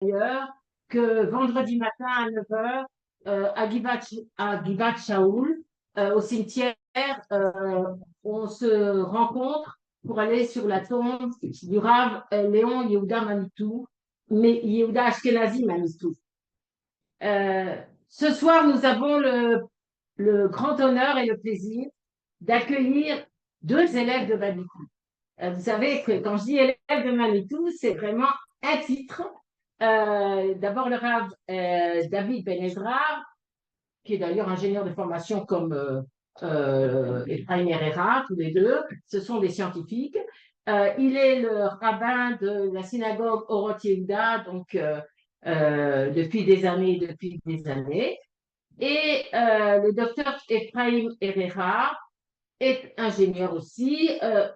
d'ailleurs que vendredi matin à 9 heures, à Givat Shaoul, au cimetière, on se rencontre pour aller sur la tombe du Rav Léon Yehuda Manitou, mais Yehuda Ashkenazi Manitou. Ce soir, nous avons le grand honneur et le plaisir d'accueillir deux élèves de Manitou. Vous savez que quand je dis élève de Manitou, c'est vraiment un titre. D'abord, le Rav David Ben Ezra, qui est d'ailleurs ingénieur de formation comme Efraim Herrera, tous les deux. Ce sont des scientifiques. Il est le rabbin de la synagogue Orot Yehuda, donc depuis des années. Et le docteur Efraim Herrera est ingénieur aussi.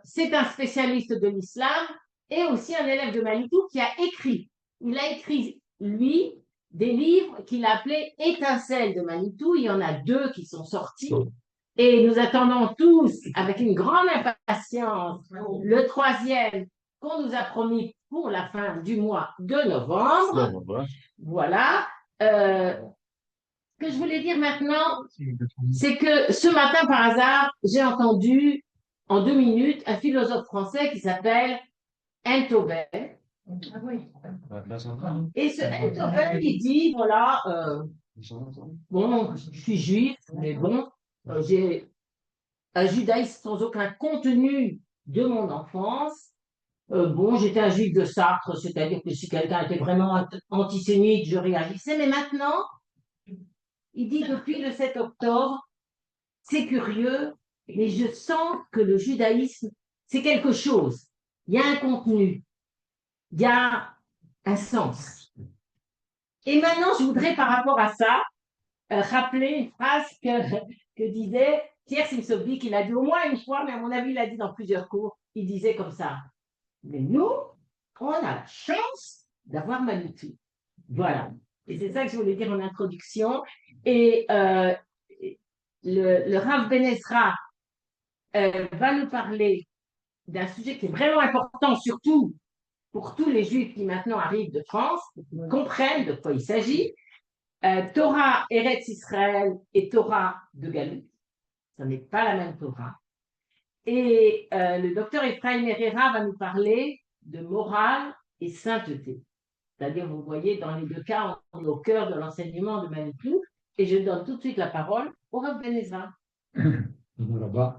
C'est un spécialiste de l'islam et aussi un élève de Manitou qui a écrit. Il a écrit, lui, des livres qu'il a appelés Étincelles de Manitou. Il y en a deux qui sont sortis. Et nous attendons tous, avec une grande impatience, le troisième qu'on nous a promis pour la fin du mois de novembre. Voilà. Ce que je voulais dire maintenant, c'est que ce matin, par hasard, j'ai entendu en 2 minutes un philosophe français qui s'appelle Enthoven. Ah oui. Et ce Enthoven, il dit, voilà, bon, je suis juif, mais bon, j'ai un judaïsme sans aucun contenu de mon enfance. Bon, j'étais un juif de Sartre, c'est-à-dire que si quelqu'un était vraiment antisémite, je réagissais, mais maintenant, il dit depuis le 7 octobre, c'est curieux, mais je sens que le judaïsme, c'est quelque chose. Il y a un contenu, il y a un sens. Et maintenant, je voudrais, par rapport à ça, rappeler une phrase que disait Pierre Simsovic, il a dit au moins une fois, mais à mon avis, il l'a dit dans plusieurs cours. Il disait comme ça, mais nous, on a la chance d'avoir Manitou. Voilà. Et c'est ça que je voulais dire en introduction. Et le Rav Ben Ezra va nous parler d'un sujet qui est vraiment important, surtout pour tous les Juifs qui maintenant arrivent de France, pour qu'ils comprennent de quoi il s'agit. Torah Eretz Israël et Torah de Galout. Ce n'est pas la même Torah. Et le docteur Efraim Herrera va nous parler de morale et sainteté. C'est-à-dire, vous voyez, dans les deux cas, on est au cœur de l'enseignement de Manitou. Et je donne tout de suite la parole au Rav Ben Ezra. תודה רבה.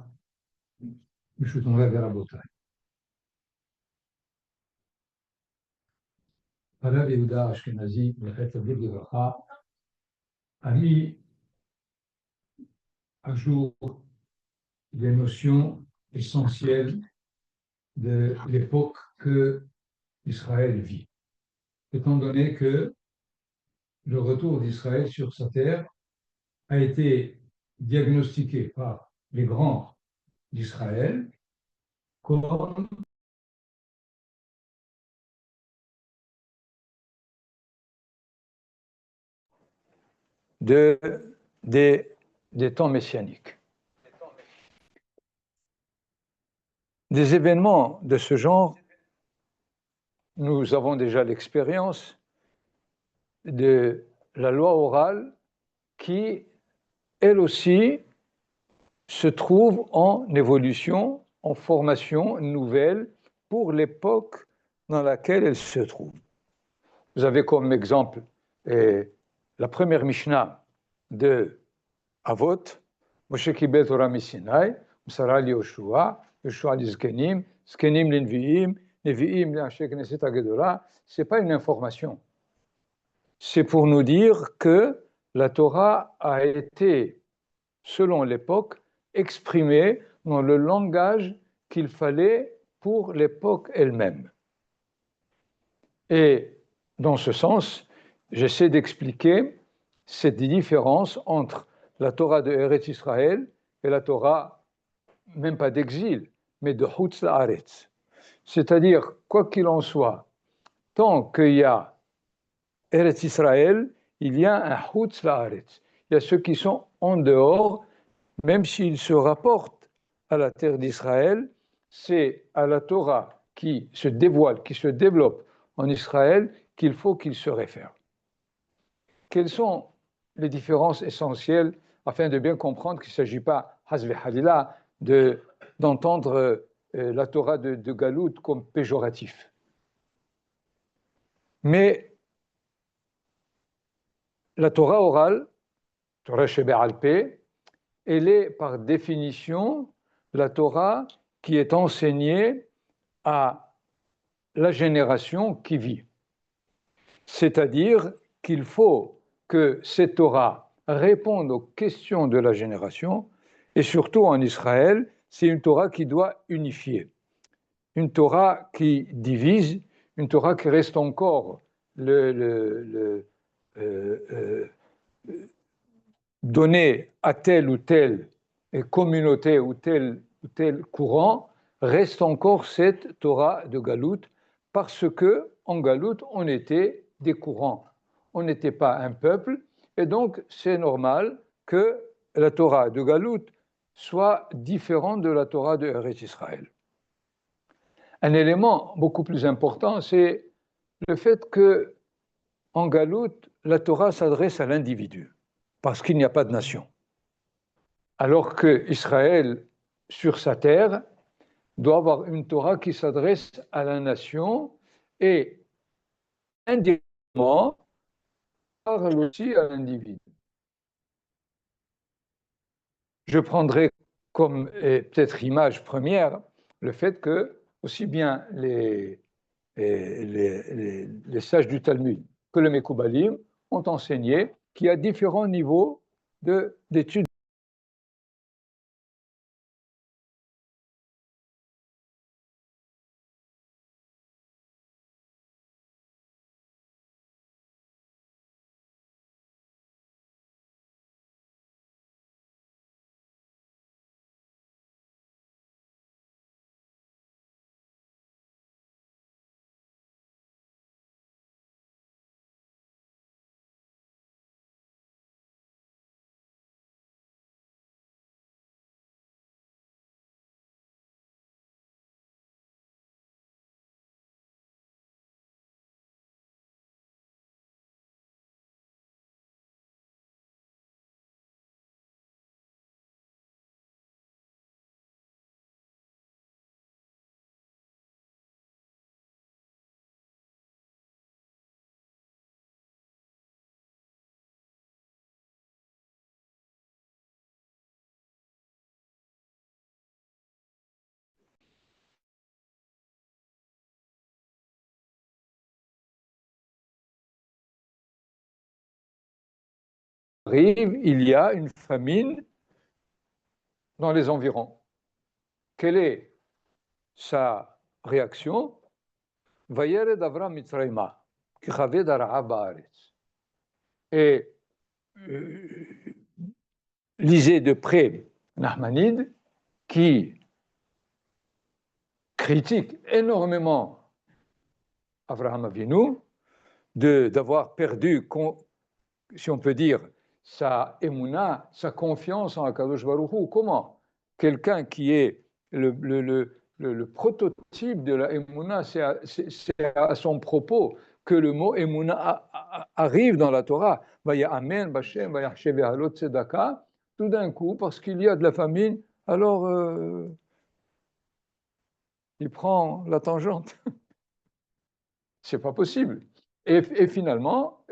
ברשות מוריי ורבותיי. הרב יהודה האשכנזי, זכר צדיק לברכה, a mis à jour des notions essentielles de l'époque que Israël vit. Étant donné que le retour d'Israël sur sa terre a été diagnostiqué par les grands d'Israël comme des temps messianiques. Des événements de ce genre, nous avons déjà l'expérience de la loi orale qui, elle aussi, se trouve en évolution, en formation nouvelle pour l'époque dans laquelle elle se trouve. Vous avez comme exemple la première Mishnah de Avot, Moshe Kibel Torah Misinai, Msara Yoshua, Yoshua Lizkenim, Zkenim Linviim, Neviim L'Anshei Knesset Hagedola. Ce n'est pas une information. C'est pour nous dire que la Torah a été, selon l'époque, exprimée dans le langage qu'il fallait pour l'époque elle-même. Et dans ce sens, j'essaie d'expliquer cette différence entre la Torah de Eretz Israël et la Torah, même pas d'exil, mais de Chutz La'aretz. C'est-à-dire, quoi qu'il en soit, tant qu'il y a Eretz Israël, il y a un Chutz La'aretz. Il y a ceux qui sont en dehors, même s'ils se rapportent à la terre d'Israël, c'est à la Torah qui se dévoile, qui se développe en Israël, qu'il faut qu'il se réfère. Quelles sont les différences essentielles afin de bien comprendre qu'il ne s'agit pas, hasbi halila, d'entendre la Torah de Galout comme péjoratif. Mais la Torah orale, Torah Shebe'al Peh, elle est par définition la Torah qui est enseignée à la génération qui vit. C'est-à-dire qu'il faut que cette Torah réponde aux questions de la génération, et surtout en Israël, c'est une Torah qui doit unifier, une Torah qui divise, une Torah qui reste encore donnée à telle ou telle communauté ou tel courant, reste encore cette Torah de Galout, parce que en Galout, on était des courants, on n'était pas un peuple, et donc c'est normal que la Torah de Galout soit différente de la Torah de Eretz Israël. Un élément beaucoup plus important, c'est le fait que en Galout, la Torah s'adresse à l'individu, parce qu'il n'y a pas de nation. Alors que Israël, sur sa terre, doit avoir une Torah qui s'adresse à la nation et indirectement parle aussi à l'individu. Je prendrai comme peut-être image première le fait que aussi bien les sages du Talmud que les Mekoubalim ont enseigné qu'il y a différents niveaux d'études. Il y a une famine dans les environs. Quelle est sa réaction? Vayered Avram Mitzrayma, ki chaved hara'a ba'aretz. Et lisez de près Nachmanide, qui critique énormément Avraham Avinu d'avoir perdu, si on peut dire, sa émouna, sa confiance en Akadosh Baruch Hu. Comment? Quelqu'un qui est le prototype de la émouna, c'est à son propos que le mot émouna arrive dans la Torah. Vaya amen, bachem, vaya cheve halot tzedaka. Tout d'un coup, parce qu'il y a de la famine, alors il prend la tangente. C'est pas possible. Et finalement,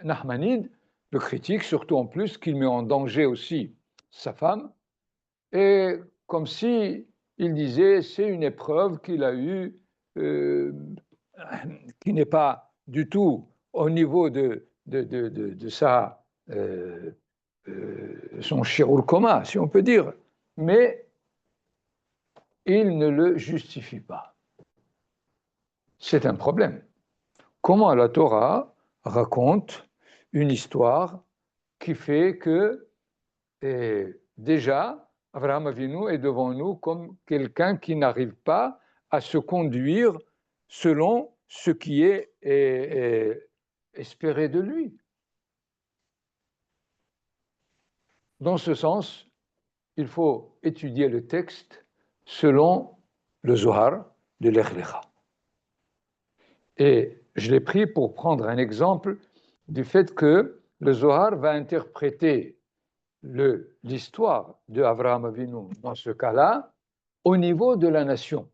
Nachmanide le critique, surtout en plus qu'il met en danger aussi sa femme, et comme si il disait c'est une épreuve qu'il a eue, qui n'est pas du tout au niveau de sa, son shiur koma, si on peut dire, mais il ne le justifie pas. C'est un problème. Comment la Torah raconte une histoire qui fait que déjà, Avraham Avinu est devant nous comme quelqu'un qui n'arrive pas à se conduire selon ce qui est espéré de lui. Dans ce sens, il faut étudier le texte selon le Zohar de l'Ech Lecha. Et je l'ai pris pour prendre un exemple du fait que le Zohar va interpréter l'histoire de Avraham Avinu, dans ce cas-là, au niveau de la nation.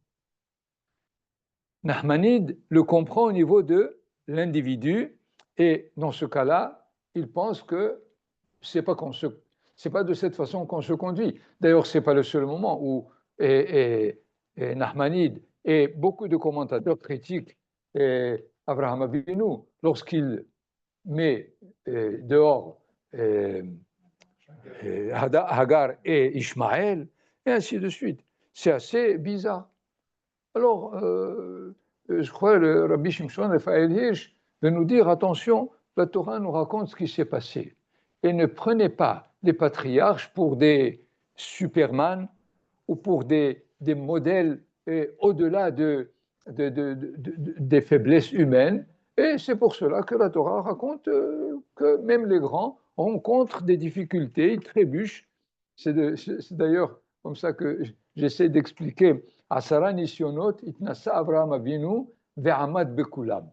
Nachmanide le comprend au niveau de l'individu, et dans ce cas-là, il pense que c'est pas de cette façon qu'on se conduit. D'ailleurs, c'est pas le seul moment où Nachmanide et beaucoup de commentateurs critiquent Avraham Avinu lorsqu'il met dehors Hagar et Ishmaël, et ainsi de suite. C'est assez bizarre. Alors, je crois que le Rabbi Shimshon Raphaël Hirsch de nous dire, attention, la Torah nous raconte ce qui s'est passé. Et ne prenez pas les patriarches pour des superman ou pour des modèles au-delà des faiblesses humaines. Et c'est pour cela que la Torah raconte que même les grands rencontrent des difficultés, ils trébuchent. C'est d'ailleurs comme ça que j'essaie d'expliquer. Asara nisyonot itnasa Avraham Avinu ve'amad bekulam.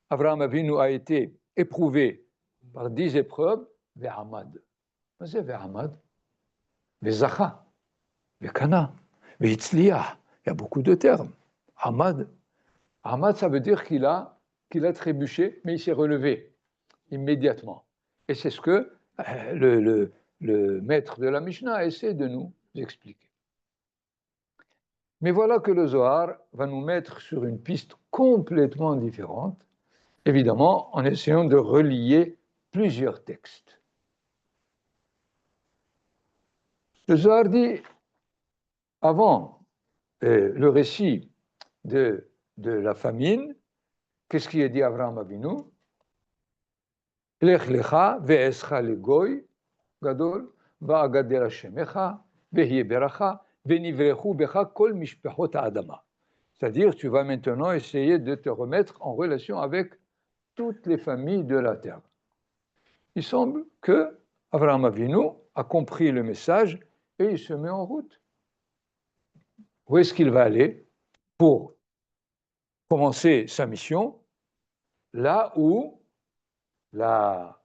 Avraham Avinu a été éprouvé par 10 épreuves, ve'amad. C'est ve'amad, ve'zacha, ve'kana, ve'itzliah. Il y a beaucoup de termes. Amad. Amad, ça veut dire qu'il a trébuché, mais il s'est relevé immédiatement. Et c'est ce que le maître de la Mishnah essaie de nous expliquer. Mais voilà que le Zohar va nous mettre sur une piste complètement différente, évidemment en essayant de relier plusieurs textes. Le Zohar dit, avant le récit de la famine, qu'est-ce qui est dit à Avraham Avinu? Lech lecha ve'escha legoy gadol va'agader hashemecha ve'hiye beracha ve'nivrechu becha kol mishpechot ha'adama. C'est-à-dire, tu vas maintenant essayer de te remettre en relation avec toutes les familles de la terre. Il semble que Avraham Avinu a compris le message et il se met en route. Où est-ce qu'il va aller pour commencer sa mission? Là où la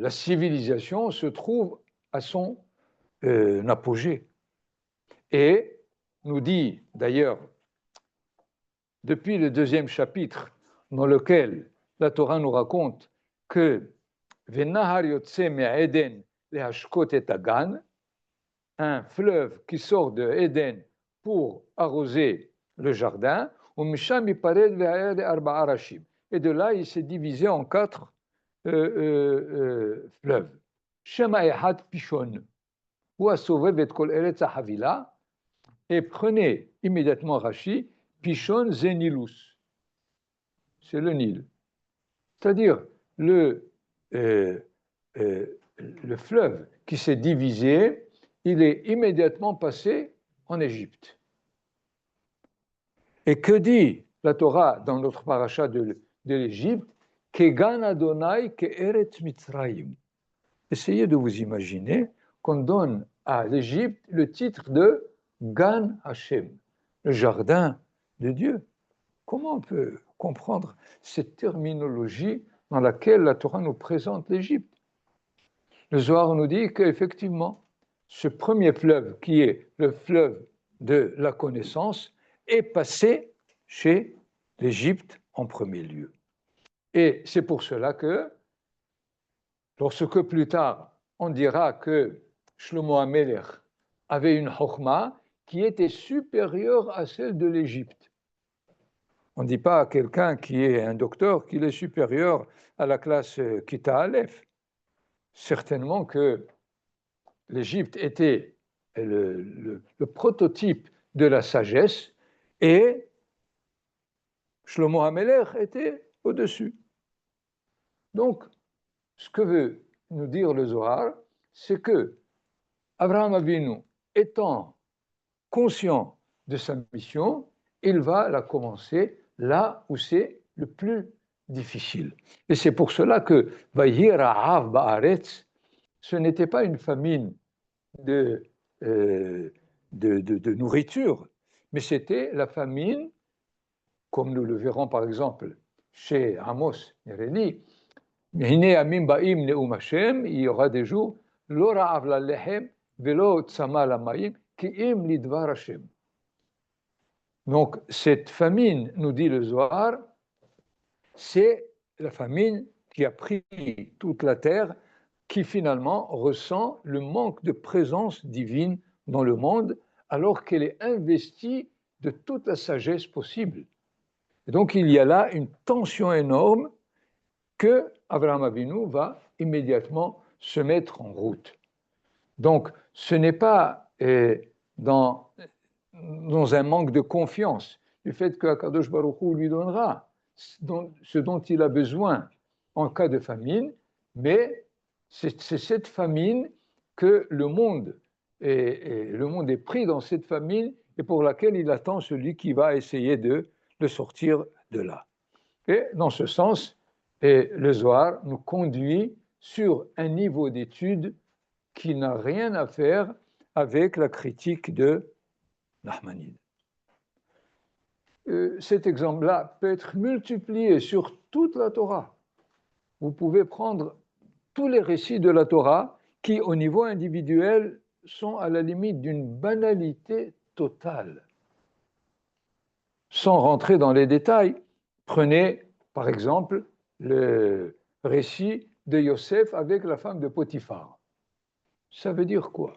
civilisation se trouve à son apogée. Et nous dit d'ailleurs, depuis le 2e chapitre, dans lequel la Torah nous raconte que Venahar yotse me'Eden lehashkot et Agan, un fleuve qui sort de Éden pour arroser le jardin, et de là il s'est divisé en 4 fleuves. Shema Ehad Pishon, ou Asovev et Kol Eretz Havila, et prenez immédiatement Rashi, Pishon Zenilus, c'est le Nil. C'est-à-dire le fleuve qui s'est divisé, il est immédiatement passé en Égypte. Et que dit la Torah dans notre paracha de l'Égypte? Kegan Adonai ke'eretz Mitzrayim. Essayez de vous imaginer qu'on donne à l'Égypte le titre de Gan Hashem, le jardin de Dieu. Comment on peut comprendre cette terminologie dans laquelle la Torah nous présente l'Égypte? Le Zohar nous dit qu'effectivement, ce premier fleuve, qui est le fleuve de la connaissance, est passé chez l'Égypte en premier lieu. Et c'est pour cela que, lorsque plus tard, on dira que Shlomo HaMelech avait une chokhma qui était supérieure à celle de l'Égypte. On ne dit pas à quelqu'un qui est un docteur qu'il est supérieur à la classe Kita Aleph. Certainement que l'Égypte était le prototype de la sagesse et Shlomo HaMelech était au-dessus. Donc, ce que veut nous dire le Zohar, c'est que Avraham Avinu, étant conscient de sa mission, il va la commencer là où c'est le plus difficile. Et c'est pour cela que Vayhi Ra'av Ba'aretz, ce n'était pas une famine de nourriture, mais c'était la famine comme nous le verrons par exemple chez Amos Nereli, il y aura des jours, lo ra'av lalehem velo tzama lamayim ki'im lidvar Hashem. Donc cette famine, nous dit le Zohar, c'est la famine qui a pris toute la terre, qui finalement ressent le manque de présence divine dans le monde, alors qu'elle est investie de toute la sagesse possible. Et donc il y a là une tension énorme que Abraham Avinu va immédiatement se mettre en route. Donc ce n'est pas dans un manque de confiance du fait que Akadosh Baruch Hu lui donnera ce dont il a besoin en cas de famine, mais c'est cette famine que le monde est pris dans cette famine et pour laquelle il attend celui qui va essayer de le sortir de là. Et dans ce sens, le Zohar nous conduit sur un niveau d'étude qui n'a rien à faire avec la critique de Nachmanide. Cet exemple-là peut être multiplié sur toute la Torah. Vous pouvez prendre tous les récits de la Torah qui, au niveau individuel, sont à la limite d'une banalité totale. Sans rentrer dans les détails, prenez par exemple le récit de Yosef avec la femme de Potiphar. Ça veut dire quoi?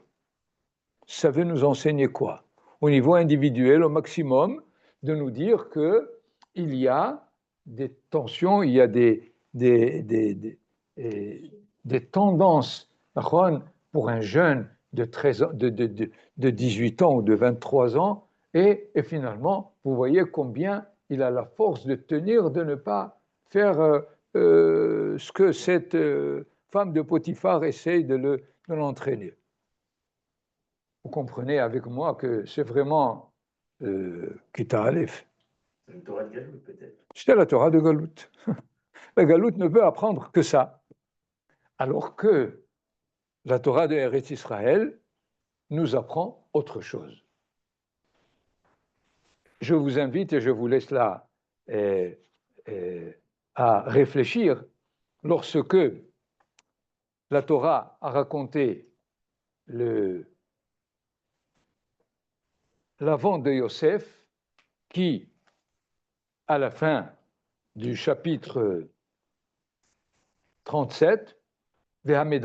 Ça veut nous enseigner quoi? Au niveau individuel, au maximum, de nous dire qu'il y a des tensions, il y a des tendances pour un jeune de 18 ans ou de 23 ans, et finalement, vous voyez combien il a la force de tenir, de ne pas faire ce que cette femme de Potiphar essaye de l'entraîner. Vous comprenez avec moi que c'est vraiment Kita Aleph. C'est une Torah de Galout, peut-être. C'est la Torah de Galout. La Galout ne peut apprendre que ça. Alors que la Torah de Eretz Israël nous apprend autre chose. Je vous invite et je vous laisse là à réfléchir lorsque la Torah a raconté l'avant de Yosef qui, à la fin du chapitre 37, il arrive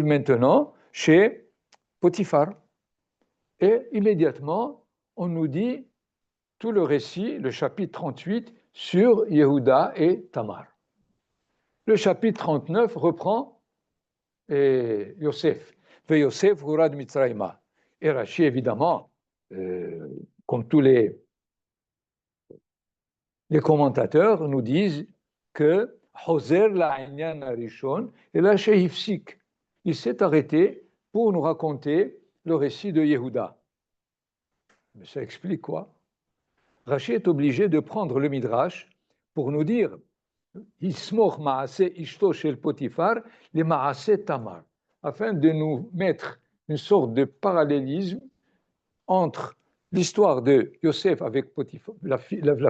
maintenant chez Potiphar. Et immédiatement, on nous dit tout le récit, le chapitre 38, sur Yehuda et Tamar. Le chapitre 39 reprend Yosef. Ve Yosef Hurad Mitzrayma. Et Rashi, évidemment, comme tous les commentateurs, nous disent que Hoser la'inyan arishon et la Shehifsik. Il s'est arrêté pour nous raconter le récit de Yehuda. Mais ça explique quoi? Rashi est obligé de prendre le Midrash pour nous dire Ismoch ma'ase ishto shel Potiphar le ma'ase Tamar, afin de nous mettre une sorte de parallélisme entre l'histoire de Yosef avec Potiphar, la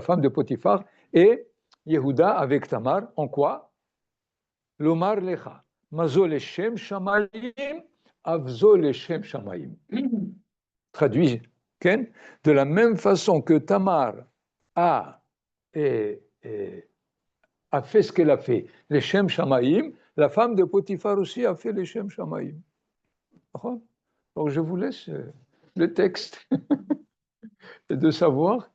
femme de Potiphar, et Yehuda avec Tamar. En quoi? Lomar lecha, mazo leshem shamayim, avzo leshem shamayim. Traduit, de la même façon que Tamar a fait ce qu'elle a fait, les Shem Shamayim, la femme de Potiphar aussi a fait les Shem Shamayim. Donc je vous laisse le texte et de savoir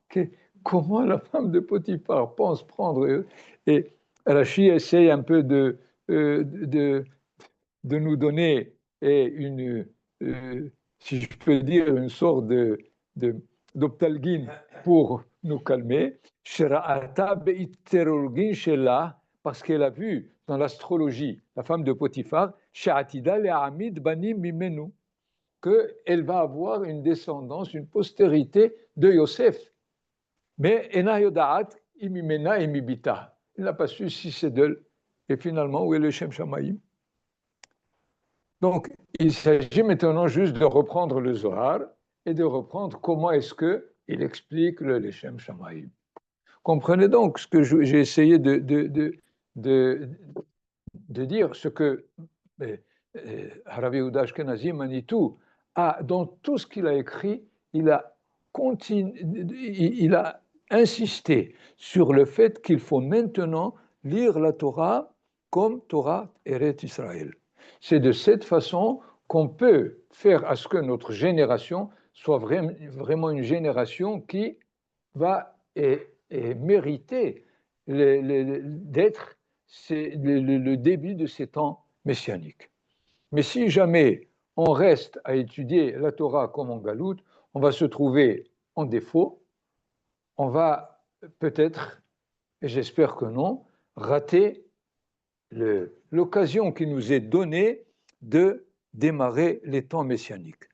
comment la femme de Potiphar pense prendre. Et Rashi essaye un peu de nous donner une, si je peux dire, une sorte d'optalgine pour nous calmer. Parce qu'elle a vu dans l'astrologie, la femme de Potiphar, qu'elle va avoir une descendance, une postérité de Yosef. Mais elle n'a pas su si c'est d'elle. Et finalement, où est le Shem Shamayim? Donc, il s'agit maintenant juste de reprendre le Zohar et de reprendre comment est-ce qu'il explique le Leshem Shamaïm. Comprenez donc ce que j'ai essayé de dire, ce que Haravi Yehuda Ashkenazi Manitou a, dans tout ce qu'il a écrit, il a insisté sur le fait qu'il faut maintenant lire la Torah comme Torah Eret Israël. C'est de cette façon qu'on peut faire à ce que notre génération soit vraiment une génération qui va mériter d'être le début de ces temps messianiques. Mais si jamais on reste à étudier la Torah comme en galoute, on va se trouver en défaut, on va peut-être, et j'espère que non, rater l'occasion qui nous est donnée de démarrer les temps messianiques.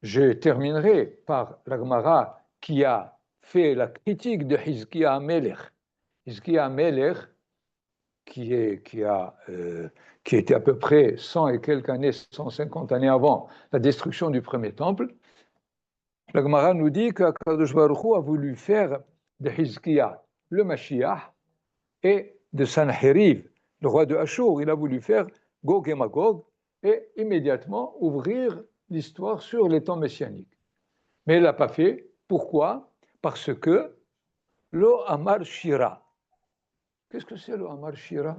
Je terminerai par la Gemara qui a fait la critique de Hizkiya Amelech. Hizkiya Amelech, qui était à peu près 100 et quelques années, 150 années avant la destruction du premier temple, la Gemara nous dit qu'Akadosh Baruch Hu a voulu faire de Hizkiya le Mashiach et de Sanheriv, le roi de Ashur, il a voulu faire Gog et Magog et immédiatement ouvrir l'histoire sur les temps messianiques. Mais il ne l'a pas fait. Pourquoi? Parce que Lo Amar Shira. Qu'est-ce que c'est Lo Amar Shira?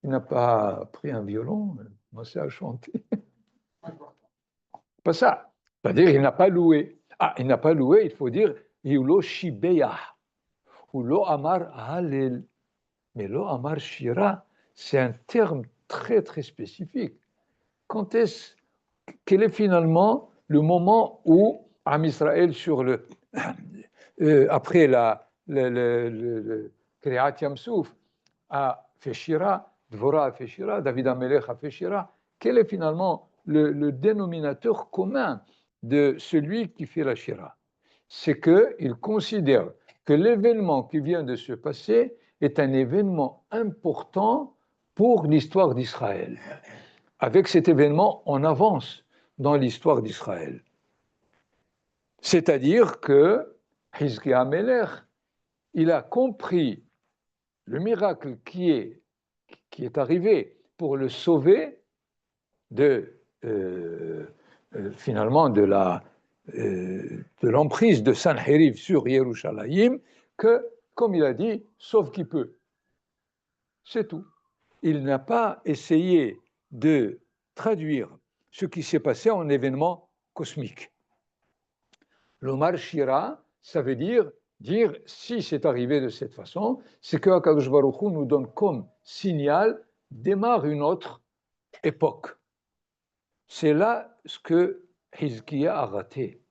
Il n'a pas pris un violon, commencé à chanter. Pas ça. C'est-à-dire il n'a pas loué. Ah, il n'a pas loué, il faut dire Lo Shibeya ou Lo Amar Halel. Mais Lo Amar Shira, c'est un terme très très spécifique. Quel est finalement le moment où Am Israël après le Kriyat Yamsouf a fait Shira, Dvorah a fait Shira, David Amelech a fait Shira, quel est finalement le dénominateur commun de celui qui fait la Shira? C'est qu'il considère que l'événement qui vient de se passer est un événement important pour l'histoire d'Israël. Avec cet événement, on avance dans l'histoire d'Israël. C'est-à-dire que Hizkiya Amelech, il a compris le miracle qui est arrivé pour le sauver finalement de l'emprise de Sanheriv sur Yerushalayim, que, comme il a dit, sauve qui peut. C'est tout. Il n'a pas essayé de traduire ce qui s'est passé en événement cosmique. L'Omar Shira, ça veut dire si c'est arrivé de cette façon, c'est que Akadosh Baruch Hu nous donne comme signal, démarre une autre époque. C'est là ce que Hizkiya a raté.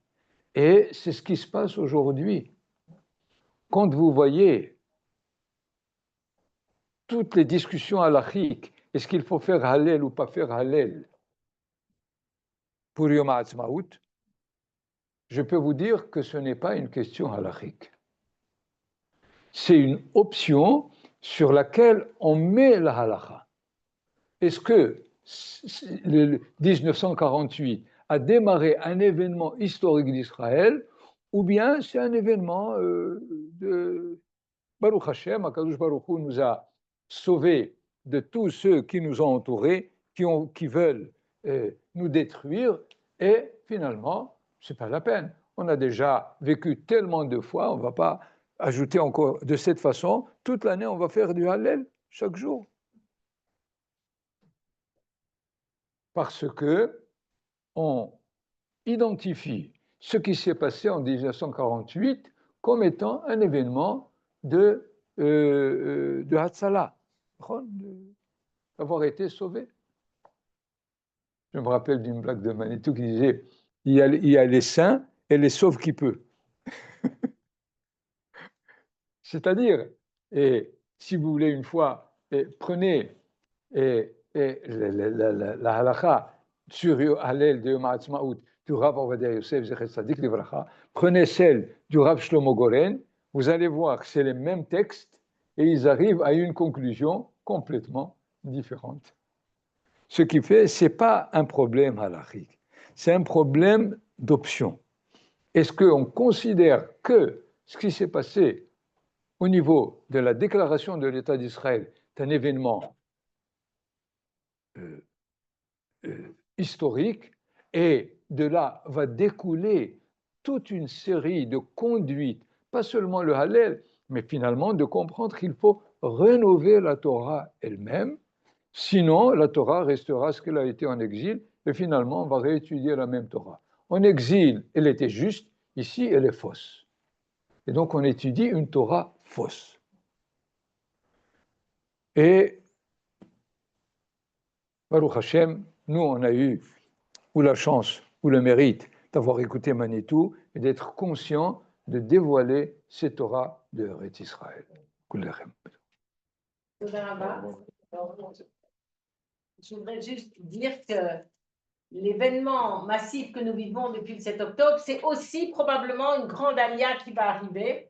Et c'est ce qui se passe aujourd'hui. Quand vous voyez toutes les discussions halachiques, est-ce qu'il faut faire Hallel ou pas faire Hallel pour Yom HaAtzmaut, je peux vous dire que ce n'est pas une question halachique. C'est une option sur laquelle on met la halacha. Est-ce que le 1948 a démarré un événement historique d'Israël, ou bien c'est un événement de Baruch Hashem, Akadosh Baruch Hu nous a sauvés de tous ceux qui nous ont entourés, qui veulent nous détruire, et finalement, ce n'est pas la peine. On a déjà vécu tellement de fois, on ne va pas ajouter encore de cette façon. Toute l'année, on va faire du Hallel chaque jour. Parce qu'on identifie ce qui s'est passé en 1948 comme étant un événement de Hatzalah, d'avoir été sauvé. Je me rappelle d'une blague de Manitou qui disait il y a les saints et les sauves qui peut. C'est-à-dire, et si vous voulez une fois, prenez la halakha sur Hallel de Yom HaAtzmaut du Rav Ovadia Yosef Zecher Tzadik Livracha, prenez celle du Rav Shlomo Goren, vous allez voir que c'est les mêmes textes et ils arrivent à une conclusion complètement différente. Ce qui fait, ce n'est pas un problème halachique, c'est un problème d'options. Est-ce qu'on considère que ce qui s'est passé au niveau de la déclaration de l'État d'Israël est un événement historique, et de là va découler toute une série de conduites, pas seulement le Hallel, mais finalement de comprendre qu'il faut rénover la Torah elle-même, sinon la Torah restera ce qu'elle a été en exil, et finalement on va réétudier la même Torah. En exil, elle était juste, ici elle est fausse. Et donc on étudie une Torah fausse. Et Baruch Hashem, nous on a eu ou la chance ou le mérite d'avoir écouté Manitou et d'être conscient de dévoiler cette Torah de Eretz Israël. Je voudrais juste dire que l'événement massif que nous vivons depuis le 7 octobre, c'est aussi probablement une grande alia qui va arriver.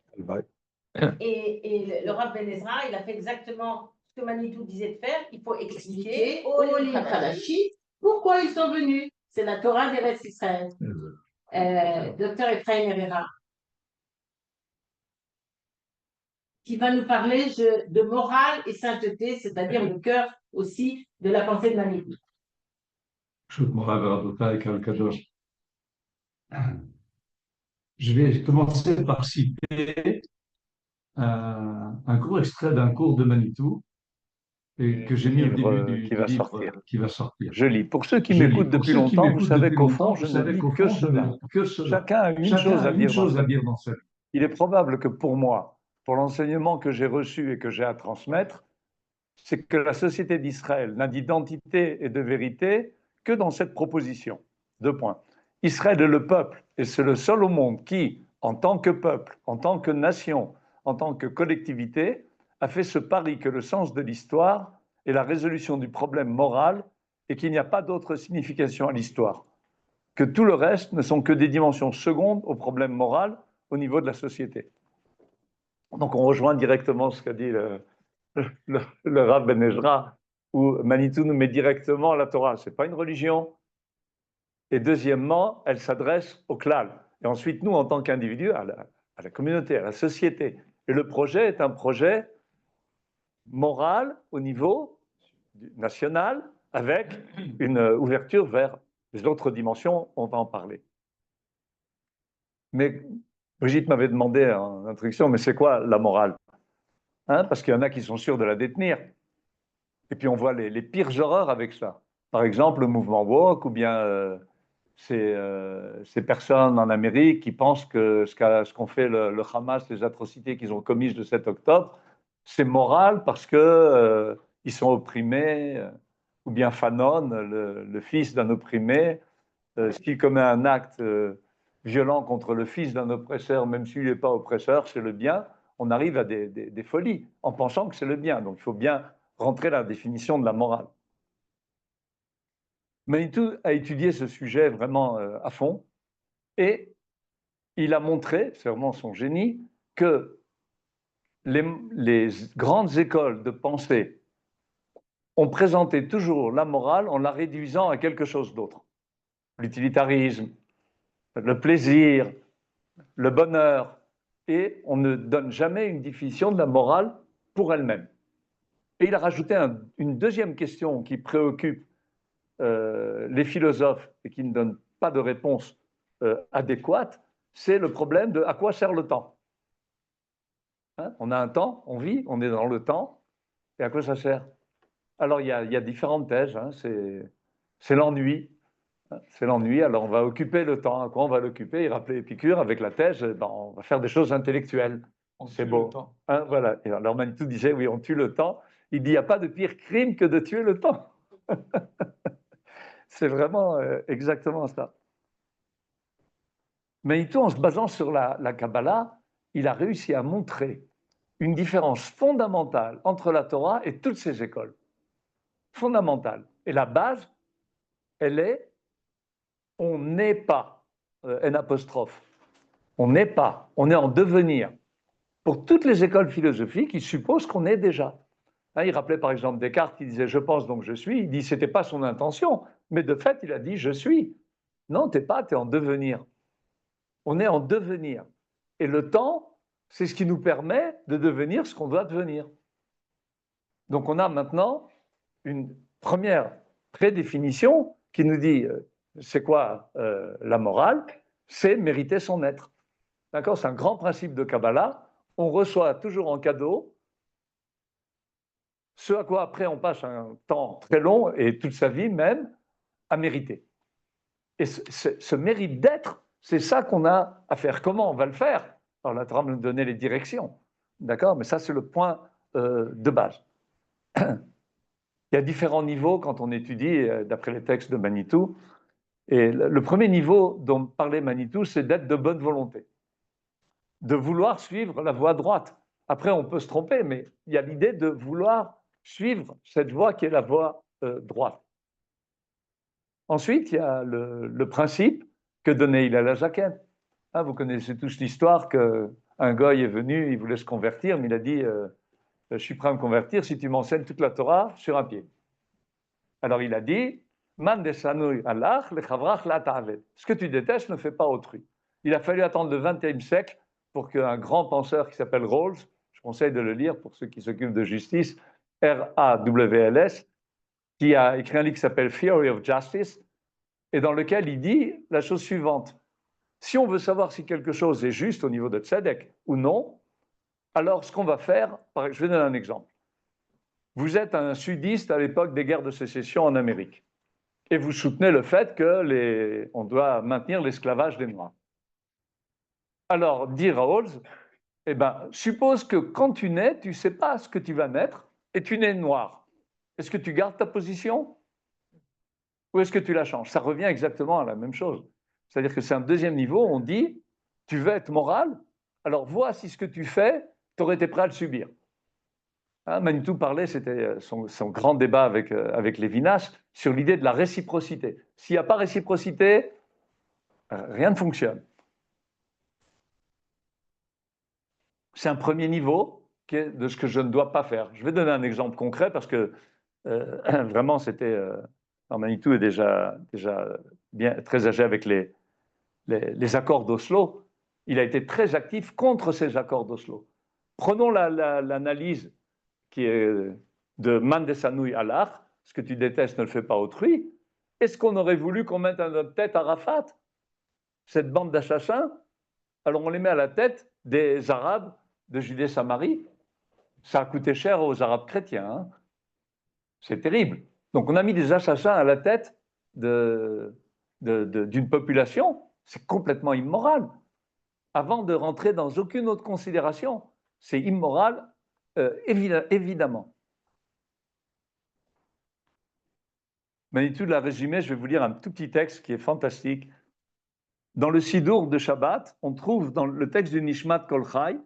Et le Rav Ben Ezra, il a fait exactement ce que Manitou disait de faire. Il faut expliquer aux Olim Hadashim pourquoi ils sont venus. C'est la Torah d'Eretz Israël. Docteur Ephraim Herrera, qui va nous parler de morale et sainteté, c'est-à-dire le cœur aussi de la pensée de Manitou. Je vais commencer par citer un court extrait d'un cours de Manitou et que j'ai mis au début du livre qui va sortir. Je lis. Pour ceux qui m'écoutent depuis longtemps, vous savez qu'au fond, je ne dis que cela. Chacun a une chose à dire dans sa vie. Il est probable que pour moi, pour l'enseignement que j'ai reçu et que j'ai à transmettre, c'est que la société d'Israël n'a d'identité et de vérité que dans cette proposition. 2 points. Israël est le peuple, et c'est le seul au monde qui, en tant que peuple, en tant que nation, en tant que collectivité, a fait ce pari que le sens de l'histoire est la résolution du problème moral et qu'il n'y a pas d'autre signification à l'histoire, que tout le reste ne sont que des dimensions secondes au problème moral au niveau de la société. Donc on rejoint directement ce qu'a dit le Rav Ben Ezra, où Manitou nous met directement la Torah. Ce n'est pas une religion. Et deuxièmement, elle s'adresse au klal. Et ensuite, nous, en tant qu'individus, à la communauté, à la société. Et le projet est un projet moral au niveau national, avec une ouverture vers les autres dimensions, on va en parler. Mais Brigitte m'avait demandé en introduction, mais c'est quoi la morale? Parce qu'il y en a qui sont sûrs de la détenir. Et puis on voit les pires horreurs avec ça. Par exemple, le mouvement woke, ou bien ces personnes en Amérique qui pensent que ce qu'ont fait le Hamas, les atrocités qu'ils ont commises le 7 octobre, c'est moral parce que ils sont opprimés, ou bien Fanon, le fils d'un opprimé, s'il commet un acte violent contre le fils d'un oppresseur, même s'il n'est pas oppresseur, c'est le bien. On arrive à des folies en pensant que c'est le bien. Donc il faut bien rentrer dans la définition de la morale. Manitou a étudié ce sujet vraiment à fond et il a montré, c'est vraiment son génie, que les grandes écoles de pensée ont présenté toujours la morale en la réduisant à quelque chose d'autre. L'utilitarisme, le plaisir, le bonheur, et on ne donne jamais une définition de la morale pour elle-même. Et il a rajouté une deuxième question qui préoccupe les philosophes et qui ne donnent pas de réponse adéquate, c'est le problème de à quoi sert le temps. On a un temps, on vit, on est dans le temps, et à quoi ça sert? Alors il y a différentes thèses, c'est l'ennui. C'est l'ennui, alors on va occuper le temps. À quoi on va l'occuper? Il rappelait Épicure avec la thèse, on va faire des choses intellectuelles. C'est beau. Voilà. Et alors Manitou disait, oui, on tue le temps. Il dit, il n'y a pas de pire crime que de tuer le temps. C'est vraiment exactement ça. Manitou, en se basant sur la Kabbalah, il a réussi à montrer une différence fondamentale entre la Torah et toutes ces écoles. Fondamentale. Et la base, elle est on n'est pas, N apostrophe, on n'est pas, on est en devenir. Pour toutes les écoles philosophiques, ils supposent qu'on est déjà. Il rappelait par exemple Descartes qui disait « je pense donc je suis », il dit « c'était pas son intention », mais de fait il a dit « je suis ». Non, t'es pas, t'es en devenir. On est en devenir. Et le temps, c'est ce qui nous permet de devenir ce qu'on doit devenir. Donc on a maintenant une première prédéfinition qui nous dit c'est quoi la morale? C'est mériter son être. D'accord? C'est un grand principe de Kabbalah. On reçoit toujours en cadeau ce à quoi après on passe un temps très long et toute sa vie même à mériter. Et ce mérite d'être, c'est ça qu'on a à faire. Comment on va le faire? Alors la Torah nous donner les directions, d'accord? Mais ça c'est le point de base. Il y a différents niveaux quand on étudie d'après les textes de Manitou. Et le premier niveau dont parlait Manitou, c'est d'être de bonne volonté, de vouloir suivre la voie droite. Après, on peut se tromper, mais il y a l'idée de vouloir suivre cette voie qui est la voie droite. Ensuite, il y a le principe que donnait Hillel HaZaken. Vous connaissez tous l'histoire qu'un goy est venu, il voulait se convertir, mais il a dit je suis prêt à me convertir si tu m'enseignes toute la Torah sur un pied. Alors il a dit Man desanui alach lechavrach la ta'aved. Ce que tu détestes ne fais pas autrui. Il a fallu attendre le XXe siècle pour qu'un grand penseur qui s'appelle Rawls, je conseille de le lire pour ceux qui s'occupent de justice, R-A-W-L-S, qui a écrit un livre qui s'appelle Theory of Justice, et dans lequel il dit la chose suivante. Si on veut savoir si quelque chose est juste au niveau de tzedek ou non, alors ce qu'on va faire, je vais donner un exemple. Vous êtes un sudiste à l'époque des guerres de sécession en Amérique, et vous soutenez le fait qu'on doit maintenir l'esclavage des Noirs. Alors, dit Rawls, suppose que quand tu nais, tu ne sais pas ce que tu vas naître, et tu nais noir. Est-ce que tu gardes ta position? Ou est-ce que tu la changes? Ça revient exactement à la même chose. C'est-à-dire que c'est un deuxième niveau, on dit, tu veux être moral, alors vois si ce que tu fais, tu aurais été prêt à le subir. Manitou parlait, c'était son grand débat avec Lévinas, sur l'idée de la réciprocité. S'il n'y a pas réciprocité, rien ne fonctionne. C'est un premier niveau qui est de ce que je ne dois pas faire. Je vais donner un exemple concret parce que vraiment, c'était... Manitou est déjà bien, très âgé avec les accords d'Oslo. Il a été très actif contre ces accords d'Oslo. Prenons l'analyse qui est de Man desanui alach, ce que tu détestes ne le fais pas autrui. Est-ce qu'on aurait voulu qu'on mette à notre tête Arafat, cette bande d'assassins? Alors on les met à la tête des Arabes de Judée-Samarie. Ça a coûté cher aux Arabes chrétiens. Hein. C'est terrible. Donc on a mis des assassins à la tête d'une population. C'est complètement immoral. Avant de rentrer dans aucune autre considération, c'est immoral, évidemment. Manitou l'a résumé, je vais vous lire un tout petit texte qui est fantastique. Dans le Sidour de Shabbat, on trouve dans le texte du Nishmat Kol Chai,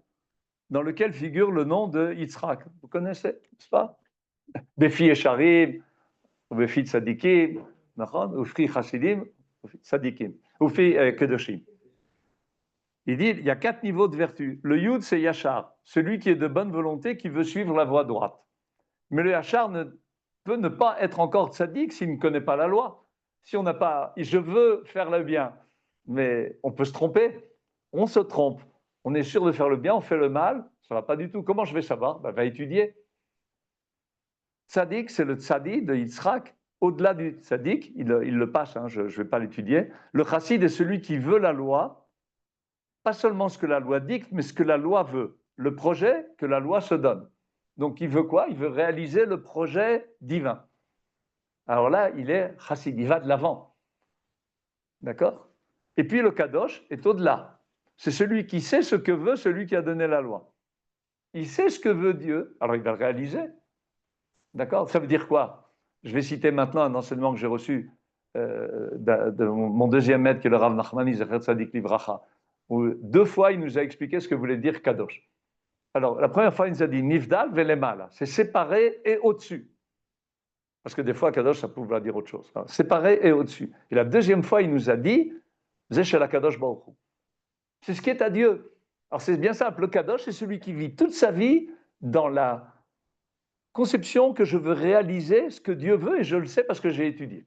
dans lequel figure le nom de Yitzhak. Vous connaissez, n'est-ce pas? Befi Esharim, Befi Tzadikim, Ufri Chassidim, Tzadikim, Ufri Kedoshim. Il dit, il y a 4 niveaux de vertu. Le Yud, c'est Yachar, celui qui est de bonne volonté, qui veut suivre la voie droite. Mais le Yachar peut ne pas être encore tzaddik s'il ne connaît pas la loi. Si on n'a pas, je veux faire le bien, mais on peut se tromper, on se trompe. On est sûr de faire le bien, on fait le mal, ça ne va pas du tout. Comment je vais savoir? Va étudier. Tzaddik, c'est le tzaddik de Yitzhak. Au-delà du tzaddik, il le passe, hein, je ne vais pas l'étudier. Le chassid est celui qui veut la loi, pas seulement ce que la loi dicte, mais ce que la loi veut, le projet que la loi se donne. Donc il veut quoi? Il veut réaliser le projet divin. Alors là, il est chassid, il va de l'avant. D'accord? Et puis le kadosh est au-delà. C'est celui qui sait ce que veut celui qui a donné la loi. Il sait ce que veut Dieu, alors il va le réaliser. D'accord? Ça veut dire quoi? Je vais citer maintenant un enseignement que j'ai reçu de mon deuxième maître, qui est le Rav Nachmani Zecher Tzadik Livracha, où 2 fois il nous a expliqué ce que voulait dire kadosh. Alors, la première fois, il nous a dit Nifdal velemala, c'est séparé et au-dessus. Parce que des fois, kadosh, ça pouvait dire autre chose. Alors, séparé et au-dessus. Et la deuxième fois, il nous a dit Zeshel kadosh baruch hu. C'est ce qui est à Dieu. Alors, c'est bien simple. Le kadosh, c'est celui qui vit toute sa vie dans la conception que je veux réaliser ce que Dieu veut, et je le sais parce que j'ai étudié.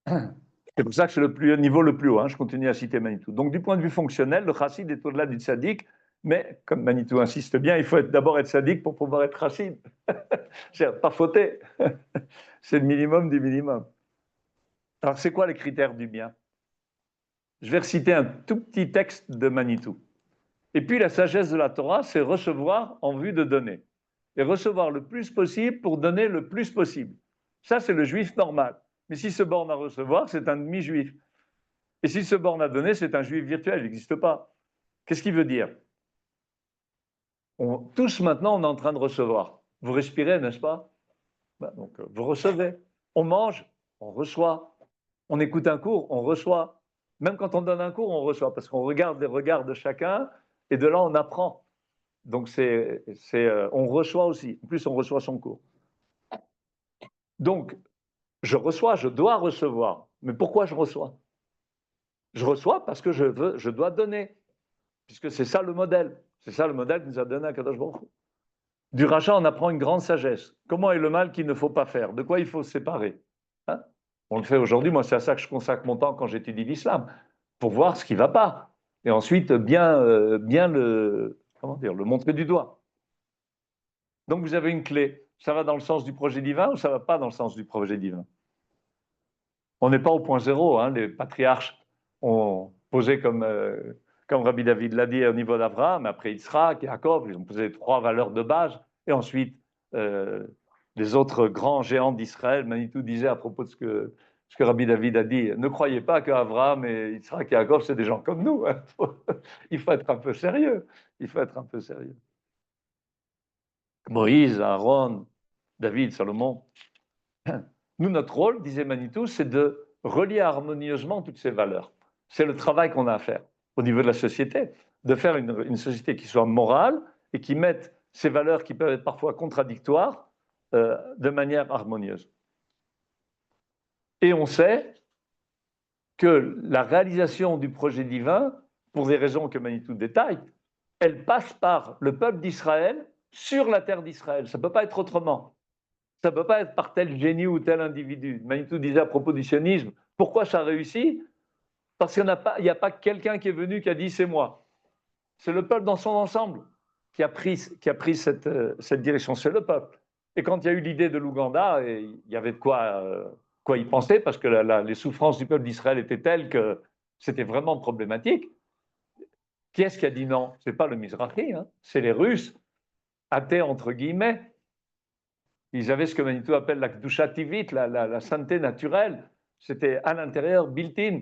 C'est pour ça que c'est le niveau le plus haut. Hein. Je continue à citer Manitou. Donc, du point de vue fonctionnel, le chassid est au-delà du tzaddik, mais comme Manitou insiste bien, il faut d'abord être tzaddik pour pouvoir être chassid. C'est pas fauté. C'est le minimum du minimum. Alors, c'est quoi les critères du bien? Je vais reciter un tout petit texte de Manitou. Et puis, la sagesse de la Torah, c'est recevoir en vue de donner. Et recevoir le plus possible pour donner le plus possible. Ça, c'est le juif normal. Mais s'il se borne à recevoir, c'est un demi-juif. Et s'il se borne à donner, c'est un juif virtuel, il n'existe pas. Qu'est-ce qu'il veut dire? Tous maintenant, on est en train de recevoir. Vous respirez, n'est-ce pas? Donc, vous recevez. On mange, on reçoit. On écoute un cours, on reçoit. Même quand on donne un cours, on reçoit, parce qu'on regarde les regards de chacun, et de là, on apprend. Donc, on reçoit aussi. En plus, on reçoit son cours. Donc, je reçois, je dois recevoir. Mais pourquoi je reçois? Je reçois parce que je dois donner, puisque c'est ça le modèle. C'est ça le modèle que nous a donné Akadosh Baruch Hu. Du rachat, on apprend une grande sagesse. Comment est le mal qu'il ne faut pas faire? De quoi il faut se séparer? Hein? On le fait aujourd'hui. Moi, c'est à ça que je consacre mon temps quand j'étudie l'islam, pour voir ce qui ne va pas. Et ensuite, bien le montrer du doigt. Donc, vous avez une clé. Ça va dans le sens du projet divin ou ça ne va pas dans le sens du projet divin? On n'est pas au point zéro. Hein. Les patriarches ont posé comme Rabbi David l'a dit au niveau d'Abraham, après Yitzhak, Yaakov, ils ont posé 3 valeurs de base. Et ensuite, les autres grands géants d'Israël, Manitou disait à propos de ce que Rabbi David a dit, ne croyez pas qu'Abraham et Yitzhak et Yaakov, c'est des gens comme nous. Hein. Il faut être un peu sérieux. Il faut être un peu sérieux. Moïse, Aaron, David, Salomon. Nous, notre rôle, disait Manitou, c'est de relier harmonieusement toutes ces valeurs. C'est le travail qu'on a à faire au niveau de la société, de faire une société qui soit morale et qui mette ces valeurs qui peuvent être parfois contradictoires de manière harmonieuse. Et on sait que la réalisation du projet divin, pour des raisons que Manitou détaille, elle passe par le peuple d'Israël sur la terre d'Israël. Ça ne peut pas être autrement. Ça ne peut pas être par tel génie ou tel individu. Manitou disait à propos du sionisme, pourquoi ça réussit? Parce qu'il n'y a pas quelqu'un qui est venu qui a dit c'est moi. C'est le peuple dans son ensemble qui a pris cette direction. C'est le peuple. Et quand il y a eu l'idée de l'Ouganda, il y avait de quoi y penser, parce que les souffrances du peuple d'Israël étaient telles que c'était vraiment problématique. Qui est-ce qui a dit non? Ce n'est pas le Mizrahi, hein, c'est les Russes, athées entre guillemets. Ils avaient ce que Manitou appelle la Kedusha Tivit, la sainteté naturelle. C'était à l'intérieur, built-in.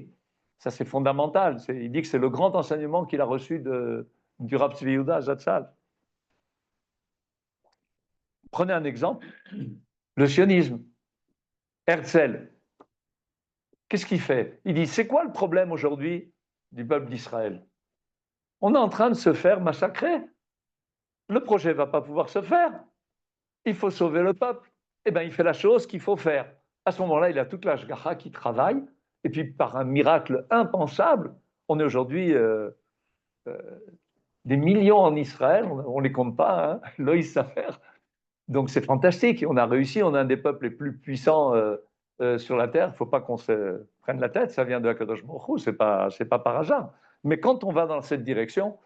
Ça, c'est fondamental. Il dit que c'est le grand enseignement qu'il a reçu du Rav Tzvi Yehuda Zatzal. Prenez un exemple, le sionisme. Herzl, qu'est-ce qu'il fait? Il dit, c'est quoi le problème aujourd'hui du peuple d'Israël? On est en train de se faire massacrer. Le projet ne va pas pouvoir se faire. Il faut sauver le peuple. Eh bien, il fait la chose qu'il faut faire. À ce moment-là, il a toute la Shgacha qui travaille. Et puis, par un miracle impensable, on est aujourd'hui des millions en Israël. On ne les compte pas, hein, Loïs Safer. Donc, c'est fantastique. On a réussi. On est un des peuples les plus puissants sur la terre. Il ne faut pas qu'on se prenne la tête. Ça vient de Akadosh Baruch Hu. Ce n'est pas par hasard. Mais quand on va dans cette direction,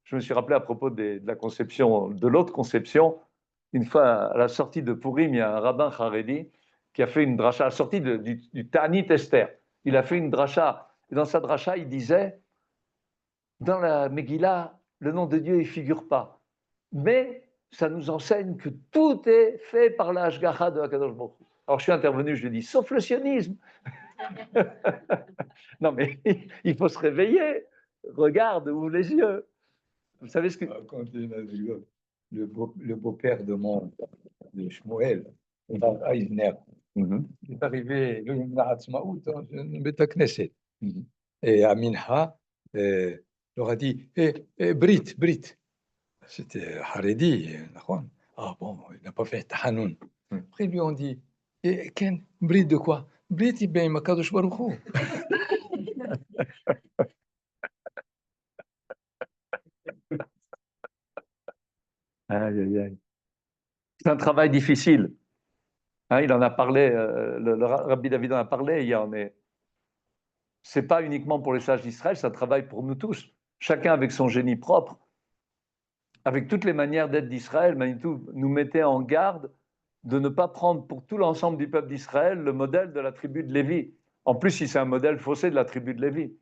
je me suis rappelé à propos de la conception, de l'autre conception. Une fois, à la sortie de Purim, il y a un rabbin Haredi qui a fait une dracha, à la sortie du Ta'anit Esther. Il a fait une dracha. Et dans sa dracha, il disait, dans la Megillah, le nom de Dieu, il ne figure pas. Mais ça nous enseigne que tout est fait par la Hashgacha de Hakadosh Baruch Hu. Alors je suis intervenu, je lui ai dit, sauf le sionisme. Non, mais il faut se réveiller. Regarde, ouvre les yeux. Vous savez ce que... Le beau-père de Shmuel, Eisner, il est arrivé le Yom Ha'atzmaout dans le Beit Knesset. Et à Minha, leur a dit Brit. C'était Haredi. Ah bon, il n'a pas fait Tahanoun. Après, lui, on dit Ken, Brit de quoi? Brit, il ben Makadosh Baruch Hu. Aïe, aïe, aïe. C'est un travail difficile. Hein, il en a parlé, le Rabbi David en a parlé hier, mais ce n'est pas uniquement pour les sages d'Israël, c'est un travail pour nous tous. Chacun avec son génie propre, avec toutes les manières d'être d'Israël. Manitou nous mettait en garde de ne pas prendre pour tout l'ensemble du peuple d'Israël le modèle de la tribu de Lévi. En plus, si c'est un modèle faussé de la tribu de Lévi.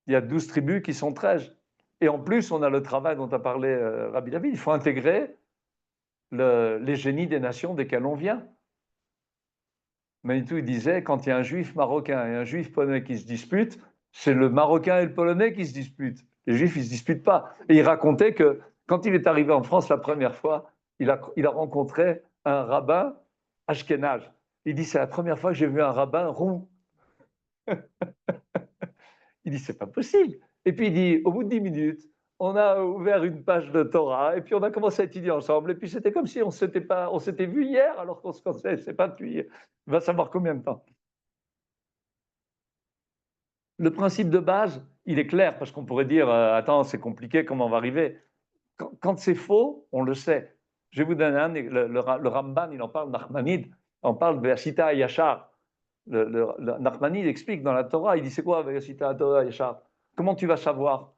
Il y a 12 tribus qui sont 13. Et en plus, on a le travail dont a parlé Rabbi David. Il faut intégrer les génies des nations desquelles on vient. Manitou, il disait, quand il y a un juif marocain et un juif polonais qui se disputent, c'est le marocain et le polonais qui se disputent. Les juifs, ils ne se disputent pas. Et il racontait que quand il est arrivé en France la première fois, il a rencontré un rabbin ashkénaze. Il dit, c'est la première fois que j'ai vu un rabbin rond. Il dit, c'est pas possible. Et puis il dit, au bout de 10 minutes, on a ouvert une page de Torah et puis on a commencé à étudier ensemble. Et puis c'était comme si on s'était vu hier alors qu'on se connaissait pas depuis, va savoir combien de temps. Le principe de base, il est clair parce qu'on pourrait dire, attends, c'est compliqué, comment on va arriver? Quand c'est faux, on le sait. Je vais vous donner le Ramban, il en parle, Nachmanide, on parle de Versita Yachar. Le Nachmanide explique dans la Torah, il dit, c'est quoi Versita Yachar? Comment tu vas savoir?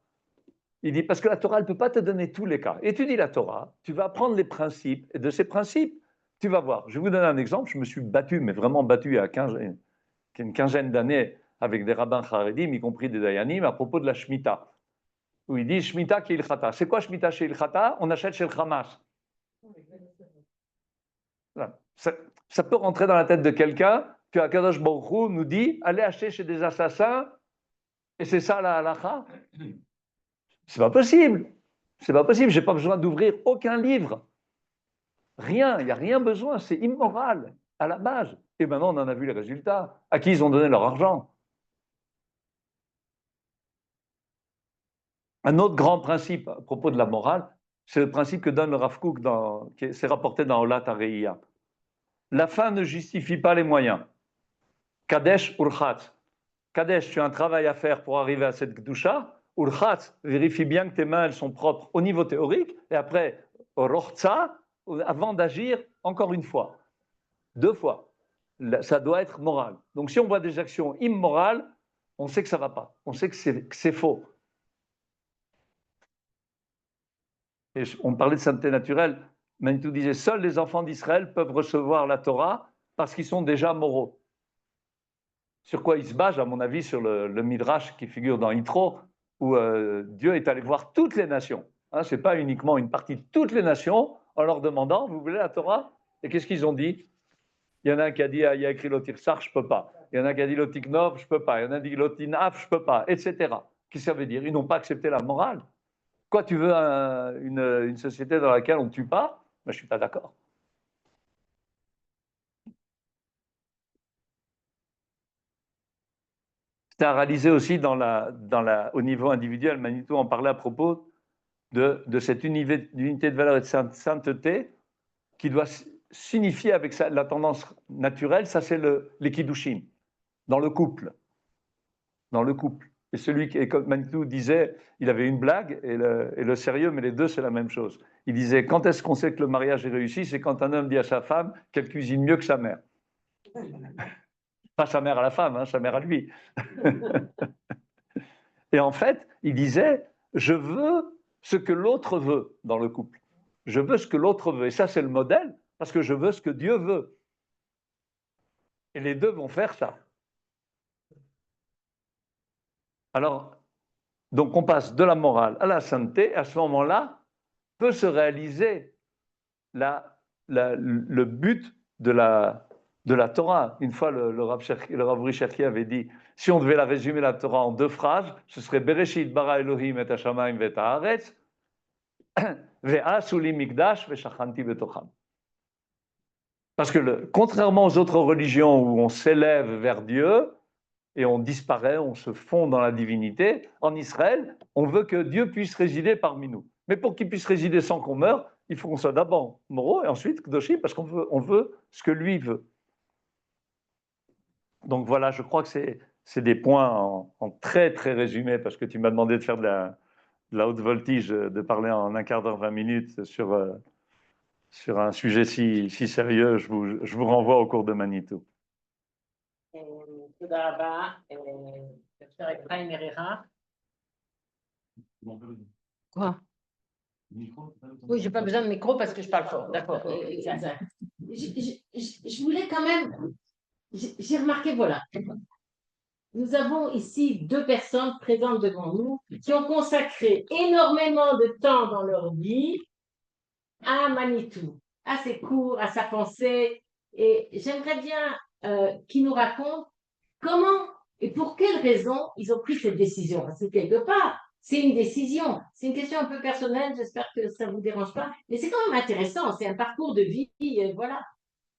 Il dit, parce que la Torah, elle ne peut pas te donner tous les cas. Étudie la Torah, tu vas apprendre les principes, et de ces principes, tu vas voir. Je vais vous donner un exemple, je me suis battu, mais vraiment battu à une quinzaine d'années avec des rabbins charedim, y compris des dayanim, à propos de la Shemitah, où il dit Shemitah qui ilchata. C'est quoi Shemitah chez ilchata? On achète chez le Hamas. Ça peut rentrer dans la tête de quelqu'un que Akadosh Baruch Hu nous dit allez acheter chez des assassins, et c'est ça la halacha? C'est pas possible. C'est pas possible. J'ai pas besoin d'ouvrir aucun livre. Rien. Il n'y a rien besoin. C'est immoral à la base. Et maintenant, on en a vu les résultats. À qui ils ont donné leur argent? Un autre grand principe à propos de la morale, c'est le principe que donne le Rav Kook, qui s'est rapporté dans Olat Areia. La fin ne justifie pas les moyens. Kadesh urchatz. Kadesh, tu as un travail à faire pour arriver à cette Gdusha. Urchatz, vérifie bien que tes mains elles sont propres au niveau théorique. Et après, rochza, avant d'agir, encore une fois. 2 fois. Ça doit être moral. Donc si on voit des actions immorales, on sait que ça ne va pas. On sait que c'est faux. Et on parlait de sainteté naturelle. Manitou disait, seuls les enfants d'Israël peuvent recevoir la Torah parce qu'ils sont déjà moraux. Sur quoi il se base, à mon avis, sur le Midrash qui figure dans Yitro, où Dieu est allé voir toutes les nations. Hein, ce n'est pas uniquement une partie de toutes les nations, en leur demandant, vous voulez la Torah? Et qu'est-ce qu'ils ont dit? Il y en a un qui a dit, il y a écrit Lotirsar, je ne peux pas. Il y en a un qui a dit Lotiknov, je ne peux pas. Il y en a un qui a dit Lotinaf, je ne peux pas, etc. Qu'est-ce que ça veut dire? Ils n'ont pas accepté la morale. Quoi, tu veux une société dans laquelle on ne tue pas? Ben, je ne suis pas d'accord. C'est à réaliser aussi au niveau individuel. Manitou en parlait à propos de cette unité de valeur et de sainteté qui doit s'unifier avec la tendance naturelle. Ça, c'est les kiddushim, dans le couple. Dans le couple. Et celui qui, comme Manitou disait, il avait une blague et le sérieux, mais les deux, c'est la même chose. Il disait, quand est-ce qu'on sait que le mariage est réussi? C'est quand un homme dit à sa femme qu'elle cuisine mieux que sa mère. Pas sa mère à la femme, hein, sa mère à lui. Et en fait, il disait, je veux ce que l'autre veut dans le couple. Je veux ce que l'autre veut. Et ça, c'est le modèle, parce que je veux ce que Dieu veut. Et les deux vont faire ça. Alors, donc on passe de la morale à la sainteté. À ce moment-là, peut se réaliser le but de la Torah. Une fois, le Rav Cherki avait dit, si on devait la résumer la Torah en 2 phrases, ce serait Bereshit bara Elohim et hashamayim vet haaretz ve'asu li mikdash ve'shachanti betocham. Parce que contrairement aux autres religions où on s'élève vers Dieu et on disparaît, on se fond dans la divinité, en Israël, on veut que Dieu puisse résider parmi nous. Mais pour qu'il puisse résider sans qu'on meure, il faut qu'on soit d'abord moraux et ensuite Kedoshim, parce qu'on veut ce que lui veut. Donc voilà, je crois que c'est des points en très très résumé, parce que tu m'as demandé de faire de la haute voltige, de parler en 1/4 d'heure, 20 minutes sur sur un sujet si sérieux, je vous renvoie au cours de Manitou. Quoi? Oui, j'ai pas besoin de micro parce que je parle fort. D'accord. Je voulais quand même. J'ai remarqué, voilà. Nous avons ici deux personnes présentes devant nous qui ont consacré énormément de temps dans leur vie à Manitou, à ses cours, à sa pensée. Et j'aimerais bien qu'ils nous racontent comment et pour quelles raisons ils ont pris cette décision. Parce que quelque part, c'est une décision. C'est une question un peu personnelle, j'espère que ça ne vous dérange pas. Mais c'est quand même intéressant, c'est un parcours de vie. Voilà.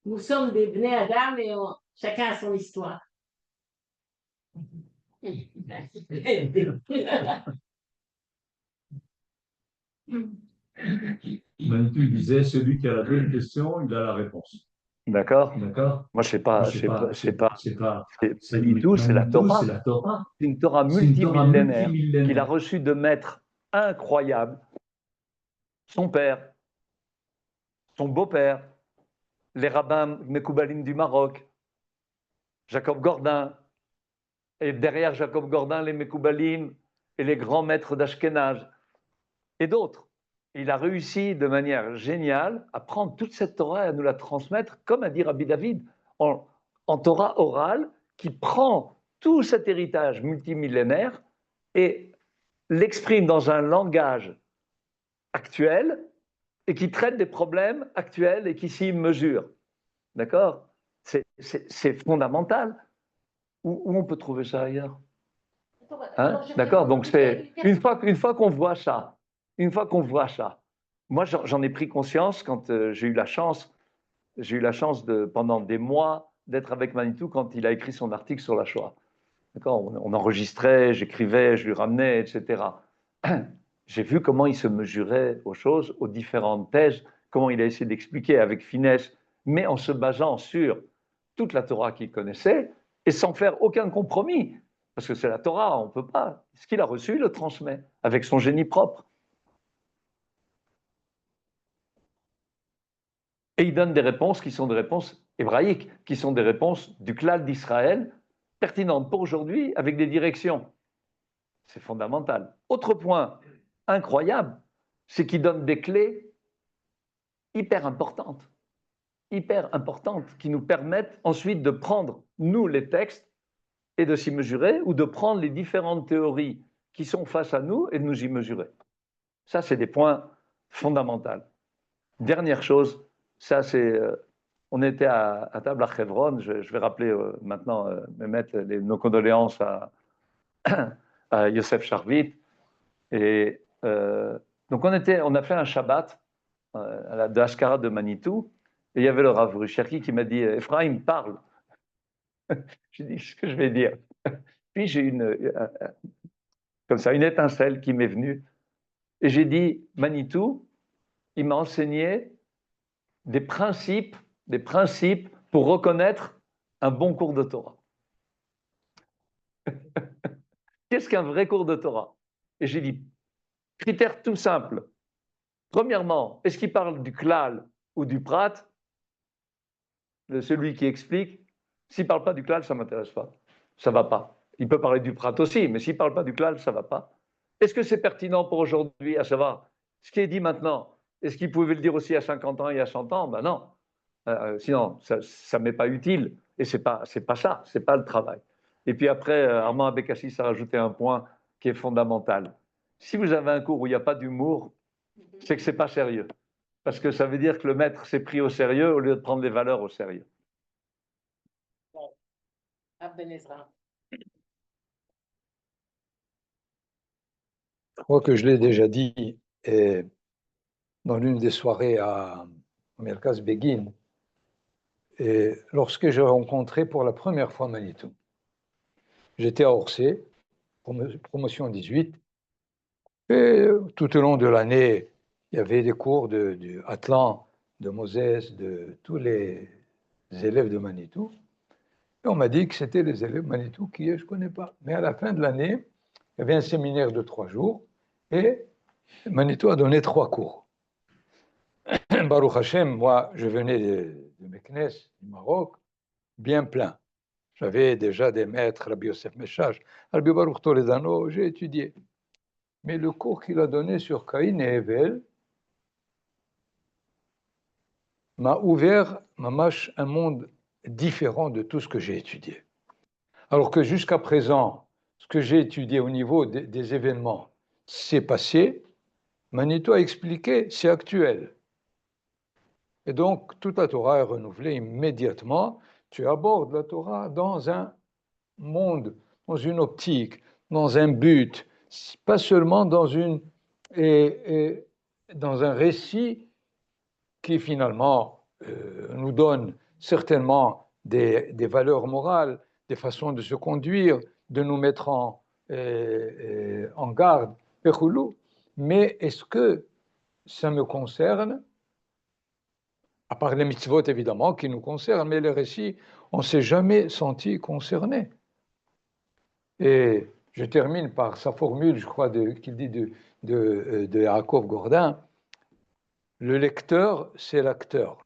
Nous sommes des Bnei Adam et chacun a son histoire. Manitou disait, celui qui a la bonne question, il a la réponse. D'accord? D'accord? Moi, je sais pas. Manitou, c'est la Torah. C'est la Torah. C'est une Torah multimillénaire qu'il a reçue de maîtres incroyables. Son père, son beau-père, les rabbins Mekoubalim du Maroc, Jacob Gordin, et derrière Jacob Gordin, les Mekoubalim et les grands maîtres d'Ashkenaz, et d'autres. Il a réussi de manière géniale à prendre toute cette Torah et à nous la transmettre, comme a dit Rabbi David, en Torah orale, qui prend tout cet héritage multimillénaire et l'exprime dans un langage actuel et qui traite des problèmes actuels et qui s'y mesure. D'accord? C'est fondamental. Où on peut trouver ça ailleurs? Hein? D'accord? Donc, c'est une fois qu'on voit ça, moi, j'en ai pris conscience quand j'ai eu la chance pendant des mois d'être avec Manitou quand il a écrit son article sur la Shoah. D'accord? On enregistrait, j'écrivais, je lui ramenais, etc. J'ai vu comment il se mesurait aux choses, aux différentes thèses, comment il a essayé d'expliquer avec finesse, mais en se basant sur toute la Torah qu'il connaissait et sans faire aucun compromis. Parce que c'est la Torah, on ne peut pas. Ce qu'il a reçu, il le transmet avec son génie propre. Et il donne des réponses qui sont des réponses hébraïques, qui sont des réponses du klal d'Israël, pertinentes pour aujourd'hui, avec des directions. C'est fondamental. Autre point incroyable, c'est qu'il donne des clés hyper importantes, qui nous permettent ensuite de prendre, nous, les textes, et de s'y mesurer, ou de prendre les différentes théories qui sont face à nous et de nous y mesurer. Ça, c'est des points fondamentaux. Dernière chose, ça c'est, on était à table à Hebron, je vais rappeler maintenant, mettre nos condoléances à Yosef Sharvit. Et donc on a fait un Shabbat de Ashkara de Manitou, et il y avait le Rav Cherki qui m'a dit, Ephraim, parle. J'ai dit ce que je vais dire. Puis j'ai comme ça, une étincelle qui m'est venue, et j'ai dit, Manitou, il m'a enseigné des principes pour reconnaître un bon cours de Torah. Qu'est-ce qu'un vrai cours de Torah? Et j'ai dit, critère tout simple. Premièrement, est-ce qu'il parle du klal ou du prat? De celui qui explique. S'il ne parle pas du klal, ça ne m'intéresse pas. Ça ne va pas. Il peut parler du prat aussi, mais s'il ne parle pas du klal, ça ne va pas. Est-ce que c'est pertinent pour aujourd'hui, à savoir ce qui est dit maintenant? Est-ce qu'il pouvait le dire aussi à 50 ans et à 100 ans? Ben non. Sinon, ça ne m'est pas utile. Et ce n'est pas ça, ce n'est pas le travail. Et puis après, Armand Abécassis a rajouté un point qui est fondamental. Si vous avez un cours où il n'y a pas d'humour, c'est que ce n'est pas sérieux. Parce que ça veut dire que le maître s'est pris au sérieux au lieu de prendre les valeurs au sérieux. Je crois que je l'ai déjà dit dans l'une des soirées à Merkaz Begin, et lorsque j'ai rencontré pour la première fois Manitou. J'étais à Orsay, promotion 18, et tout au long de l'année, il y avait des cours du Atlan, de Moses, de tous les élèves de Manitou. Et on m'a dit que c'était les élèves Manitou qui, je ne connais pas. Mais à la fin de l'année, il y avait un séminaire de 3 jours, et Manitou a donné 3 cours. Baruch Hashem, moi, je venais de Meknes, du Maroc, bien plein. J'avais déjà des maîtres, Rabbi Yosef Meshach, Rabbi Baruch Toledano, j'ai étudié. Mais le cours qu'il a donné sur Caïn et Hevel m'a ouvert, mamash, un monde différent de tout ce que j'ai étudié. Alors que jusqu'à présent, ce que j'ai étudié au niveau des événements, c'est passé. Manito a expliqué, c'est actuel. Et donc, toute la Torah est renouvelée immédiatement. Tu abordes la Torah dans un monde, dans une optique, dans un but, pas seulement dans dans un récit qui finalement nous donne certainement des valeurs morales, des façons de se conduire, de nous mettre en garde, mais est-ce que ça me concerne? À part les mitzvot évidemment qui nous concernent, mais les récits, on ne s'est jamais senti concerné. Et je termine par sa formule, je crois, qu'il dit de Yaakov Gordin, le lecteur, c'est l'acteur.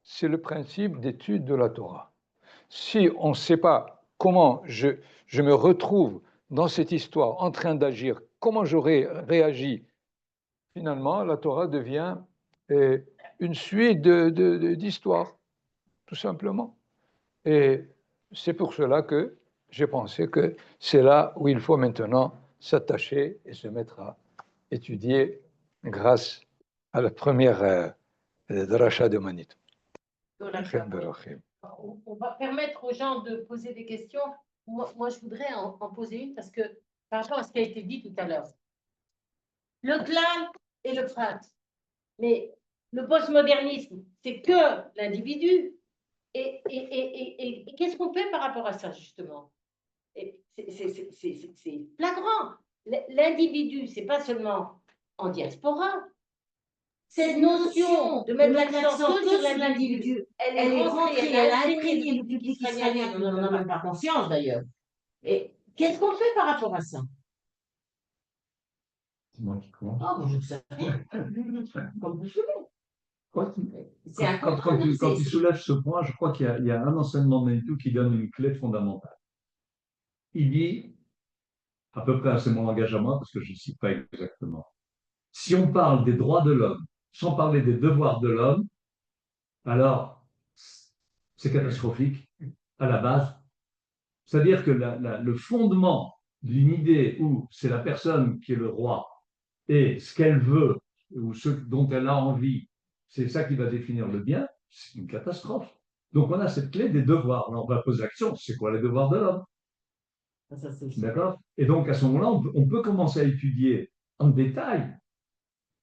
C'est le principe d'étude de la Torah. Si on ne sait pas comment je me retrouve dans cette histoire en train d'agir, comment j'aurais réagi, finalement, la Torah devient une suite d'histoires, tout simplement. Et c'est pour cela que j'ai pensé que c'est là où il faut maintenant s'attacher et se mettre à étudier grâce à la première dracha de Manitou. On va permettre aux gens de poser des questions. Moi je voudrais en poser une parce que par rapport à ce qui a été dit tout à l'heure. Le clan et le prat. Mais le postmodernisme, c'est que l'individu. Et qu'est-ce qu'on fait par rapport à ça, justement? C'est flagrant. L'individu, c'est pas seulement en diaspora. Cette notion de mettre l'accent que sur l'individu, elle est rentrée, elle a imprégné le public israélien, on n'en a même pas conscience d'ailleurs. Et qu'est-ce qu'on fait par rapport à ça? C'est moi qui commence. Oh, je ne sais rien. Comme vous voulez. Quand tu soulèves ce point, je crois qu'il y a un enseignement de Manitou qui donne une clé fondamentale. Il dit, à peu près à ce mon langage à moi, parce que je ne cite pas exactement, si on parle des droits de l'homme sans parler des devoirs de l'homme, alors c'est catastrophique à la base. C'est-à-dire que le fondement d'une idée où c'est la personne qui est le roi et ce qu'elle veut ou ce dont elle a envie, c'est ça qui va définir le bien, c'est une catastrophe. Donc on a cette clé des devoirs. Alors on va poser la question, c'est quoi les devoirs de l'homme? D'accord? Et donc à ce moment-là, on peut commencer à étudier en détail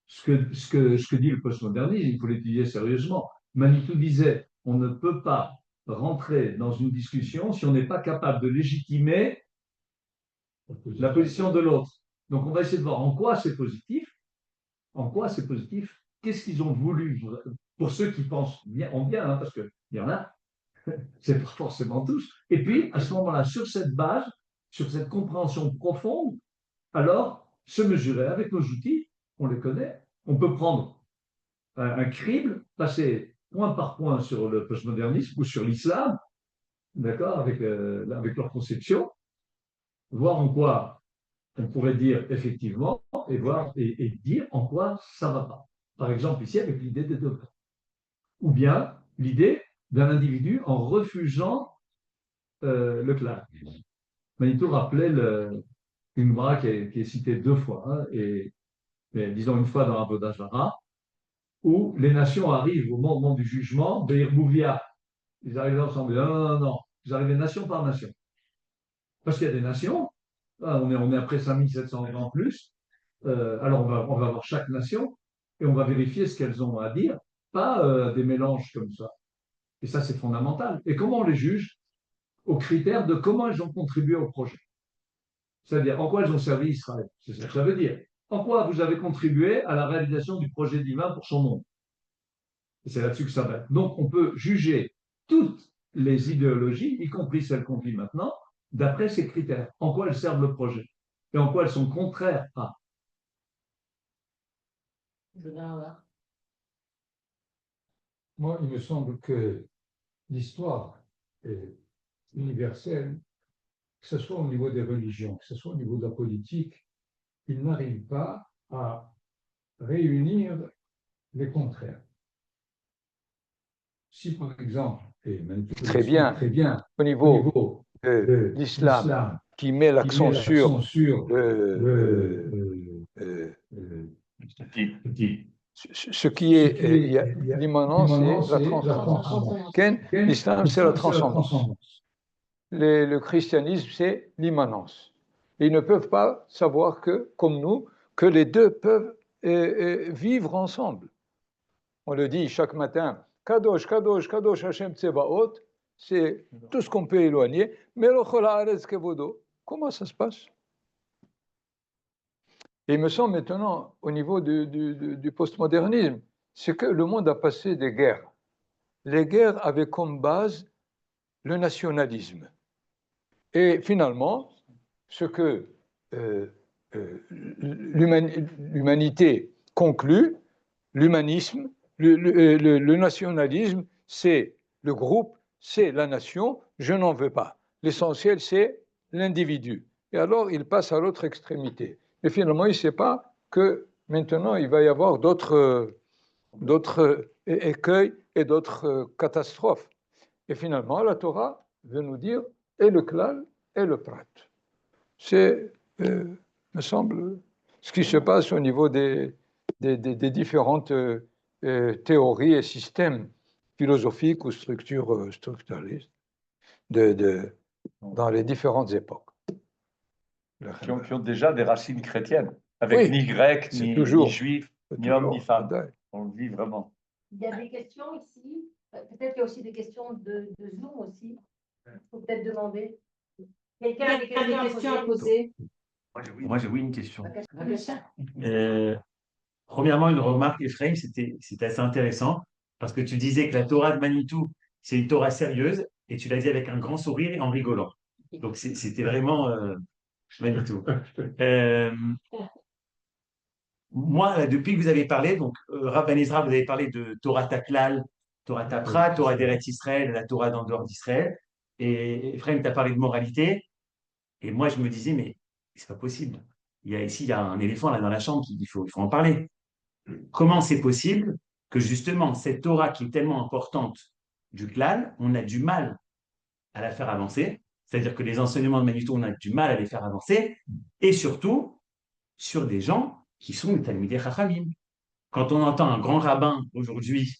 ce que dit le postmodernisme, il faut l'étudier sérieusement. Manitou disait, on ne peut pas rentrer dans une discussion si on n'est pas capable de légitimer la position de l'autre. Donc on va essayer de voir en quoi c'est positif, qu'est-ce qu'ils ont voulu, pour ceux qui pensent bien, en bien, hein, parce qu'il y en a, c'est pas forcément tous. Et puis, à ce moment-là, sur cette base, sur cette compréhension profonde, alors se mesurer avec nos outils, on les connaît, on peut prendre un crible, passer point par point sur le postmodernisme ou sur l'islam, d'accord, avec leur conception, voir en quoi on pourrait dire effectivement et dire en quoi ça ne va pas. Par exemple, ici, avec l'idée des degrés. Ou bien l'idée d'un individu en refusant le clan. Manitou rappelait une bra qui est citée deux fois, hein, et disons une fois dans Avodah Zarah, où les nations arrivent au moment du jugement, Beir Bouvia. Ils arrivent ensemble. Non. Ils arrivent nation par nation. Parce qu'il y a des nations, on est après 5700 ans en plus, alors on va voir chaque nation et on va vérifier ce qu'elles ont à dire, pas des mélanges comme ça. Et ça, c'est fondamental. Et comment on les juge? Aux critères de comment elles ont contribué au projet. C'est-à-dire, en quoi elles ont servi Israël. C'est ça que ça veut dire. En quoi vous avez contribué à la réalisation du projet divin pour son monde. Et c'est là-dessus que ça va. Donc, on peut juger toutes les idéologies, y compris celles qu'on vit maintenant, d'après ces critères. En quoi elles servent le projet et en quoi elles sont contraires à. Je viens voir. Moi, il me semble que l'histoire est universelle, que ce soit au niveau des religions, que ce soit au niveau de la politique, il n'arrive pas à réunir les contraires. Si, par exemple, et très bien, au niveau de l'islam, qui met l'accent sur ce qui est l'immanence et la transcendance. L'islam, c'est la transcendance. Le christianisme, c'est l'immanence. Ils ne peuvent pas savoir que, comme nous, que les deux peuvent vivre ensemble. On le dit chaque matin, Kadosh, Kadosh, Kadosh Hashem Tsebaot, c'est tout ce qu'on peut éloigner, mais comment ça se passe? Et il me semble maintenant, au niveau du postmodernisme, c'est que le monde a passé des guerres. Les guerres avaient comme base le nationalisme. Et finalement, ce que l'humanité conclut, l'humanisme, le nationalisme, c'est le groupe, c'est la nation, je n'en veux pas. L'essentiel, c'est l'individu. Et alors, il passe à l'autre extrémité. Mais finalement, il ne sait pas que maintenant, il va y avoir d'autres écueils et d'autres catastrophes. Et finalement, la Torah veut nous dire et le klal et le prat. C'est, me semble, ce qui se passe au niveau des différentes théories et systèmes philosophiques ou structuralistes dans les différentes époques. Qui ont déjà des racines chrétiennes, avec ni grec, ni juif, ni homme, ni femme. On le vit vraiment. Il y a des questions ici. Peut-être qu'il y a aussi des questions de Zoom aussi. Il faut peut-être demander. Quelqu'un a des questions à poser? Moi, j'ai une question. Premièrement, une remarque, Ephraim, c'était assez intéressant parce que tu disais que la Torah de Manitou, c'est une Torah sérieuse et tu l'as dit avec un grand sourire et en rigolant. Donc, c'était vraiment Manitou. Moi, depuis que vous avez parlé, donc Rav Ben Ezra, vous avez parlé de Torah Taklal, Torah Tapra, Torah d'Eretz Israël, la Torah d'en dehors d'Israël. Et Ephraim, tu as parlé de moralité. Et moi, je me disais, mais c'est pas possible. Il y a un éléphant là dans la chambre, il faut en parler. Comment c'est possible que justement cette Torah qui est tellement importante du klal, on a du mal à la faire avancer, c'est-à-dire que les enseignements de Manitou, on a du mal à les faire avancer, et surtout sur des gens qui sont les Talmidei Chachamim. Quand on entend un grand rabbin aujourd'hui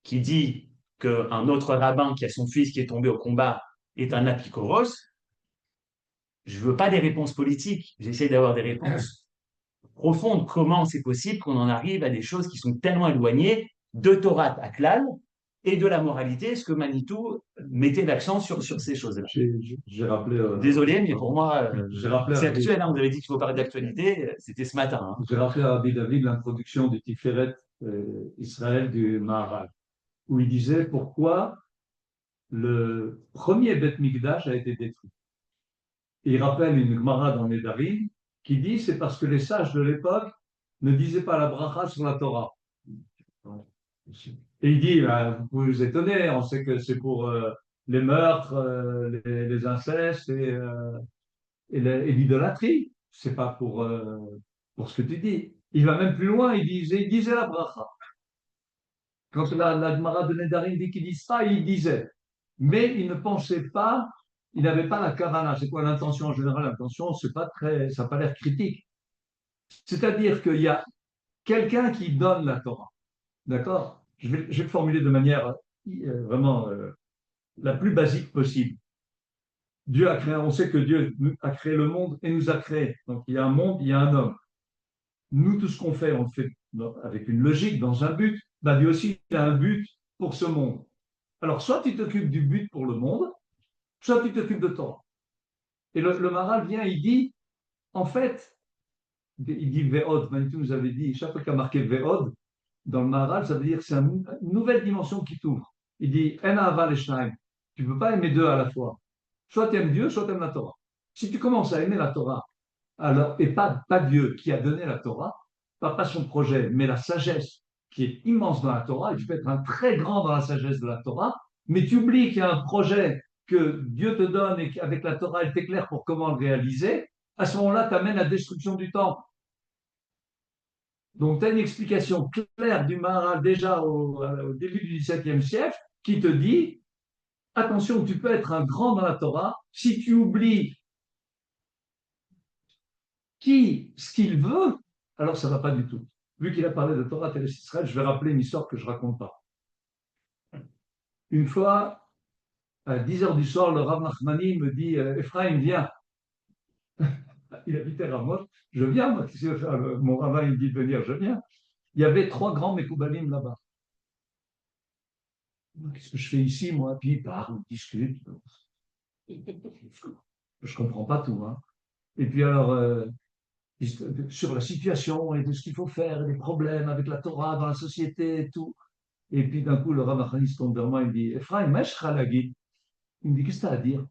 qui dit qu'un autre rabbin qui a son fils qui est tombé au combat est un apikoros, je ne veux pas des réponses politiques, j'essaie d'avoir des réponses profondes. Comment c'est possible qu'on en arrive à des choses qui sont tellement éloignées de Torah à Klal et de la moralité? Est-ce que Manitou mettait l'accent sur ces choses-là? J'ai rappelé. Désolé, mais pour moi, c'est actuel. Hein, vous avez dit qu'il faut parler d'actualité, c'était ce matin. Hein. J'ai rappelé à Rabbi David l'introduction du Tiferet Israël du Maharal, où il disait pourquoi le premier Beth Mikdash a été détruit. Et il rappelle une Gemara dans Nedarim qui dit c'est parce que les sages de l'époque ne disaient pas la bracha sur la Torah. Et il dit, vous pouvez vous étonner, on sait que c'est pour les meurtres, les incestes et l'idolâtrie. C'est pas pour ce que tu dis. Il va même plus loin, il disait la bracha. Quand la Gemara de Nedarim dit qu'il dit ça, il disait. Mais il ne pensait pas, il n'avait pas la kavana. C'est quoi l'intention en général? L'intention, ça n'a pas l'air critique. C'est-à-dire qu'il y a quelqu'un qui donne la Torah. D'accord? Je vais le formuler de manière vraiment la plus basique possible. Dieu a créé, on sait que Dieu a créé le monde et nous a créés. Donc il y a un monde, il y a un homme. Nous, tout ce qu'on fait, on le fait avec une logique, dans un but. Ben, Dieu aussi, il a un but pour ce monde. Alors, soit tu t'occupes du but pour le monde, soit tu t'occupes de Torah. Et le Maharal vient, il dit, en fait, il dit Ve'od, Manitou nous avait dit, chaque fois qu'il y a marqué Ve'od, dans le Maharal, ça veut dire que c'est une nouvelle dimension qui t'ouvre. Il dit, En Ahava Leshnaim, tu ne peux pas aimer deux à la fois. Soit tu aimes Dieu, soit tu aimes la Torah. Si tu commences à aimer la Torah, alors, et pas Dieu qui a donné la Torah, pas son projet, mais la sagesse qui est immense dans la Torah, et tu peux être un très grand dans la sagesse de la Torah, mais tu oublies qu'il y a un projet que Dieu te donne et qu'avec la Torah, elle t'éclaire pour comment le réaliser, à ce moment-là, tu amènes la destruction du temple. Donc, tu as une explication claire du Maharal déjà au début du XVIIe siècle qui te dit, attention, tu peux être un grand dans la Torah si tu oublies ce qu'il veut, alors ça ne va pas du tout. Vu qu'il a parlé de Torah Teres Israël, je vais rappeler une histoire que je ne raconte pas. Une fois, à 10 heures du soir, le Rav Nachmani me dit Ephraim, viens. Il habitait Ramoth. Je viens, moi, qu'est-ce que je veux faire? Mon rabbin, il me dit de venir, je viens. Il y avait 3 grands Mekoubalim là-bas. Qu'est-ce que je fais ici, moi? Puis il parle, on discute. Je ne comprends pas tout. Hein. Et puis alors, sur la situation et de ce qu'il faut faire, et les problèmes avec la Torah dans la société et tout. Et puis d'un coup, le Rav Nachmani se tourne vers moi, il me dit Ephraim, Meshchalagi. Il me dit qu'est-ce que tu as à dire?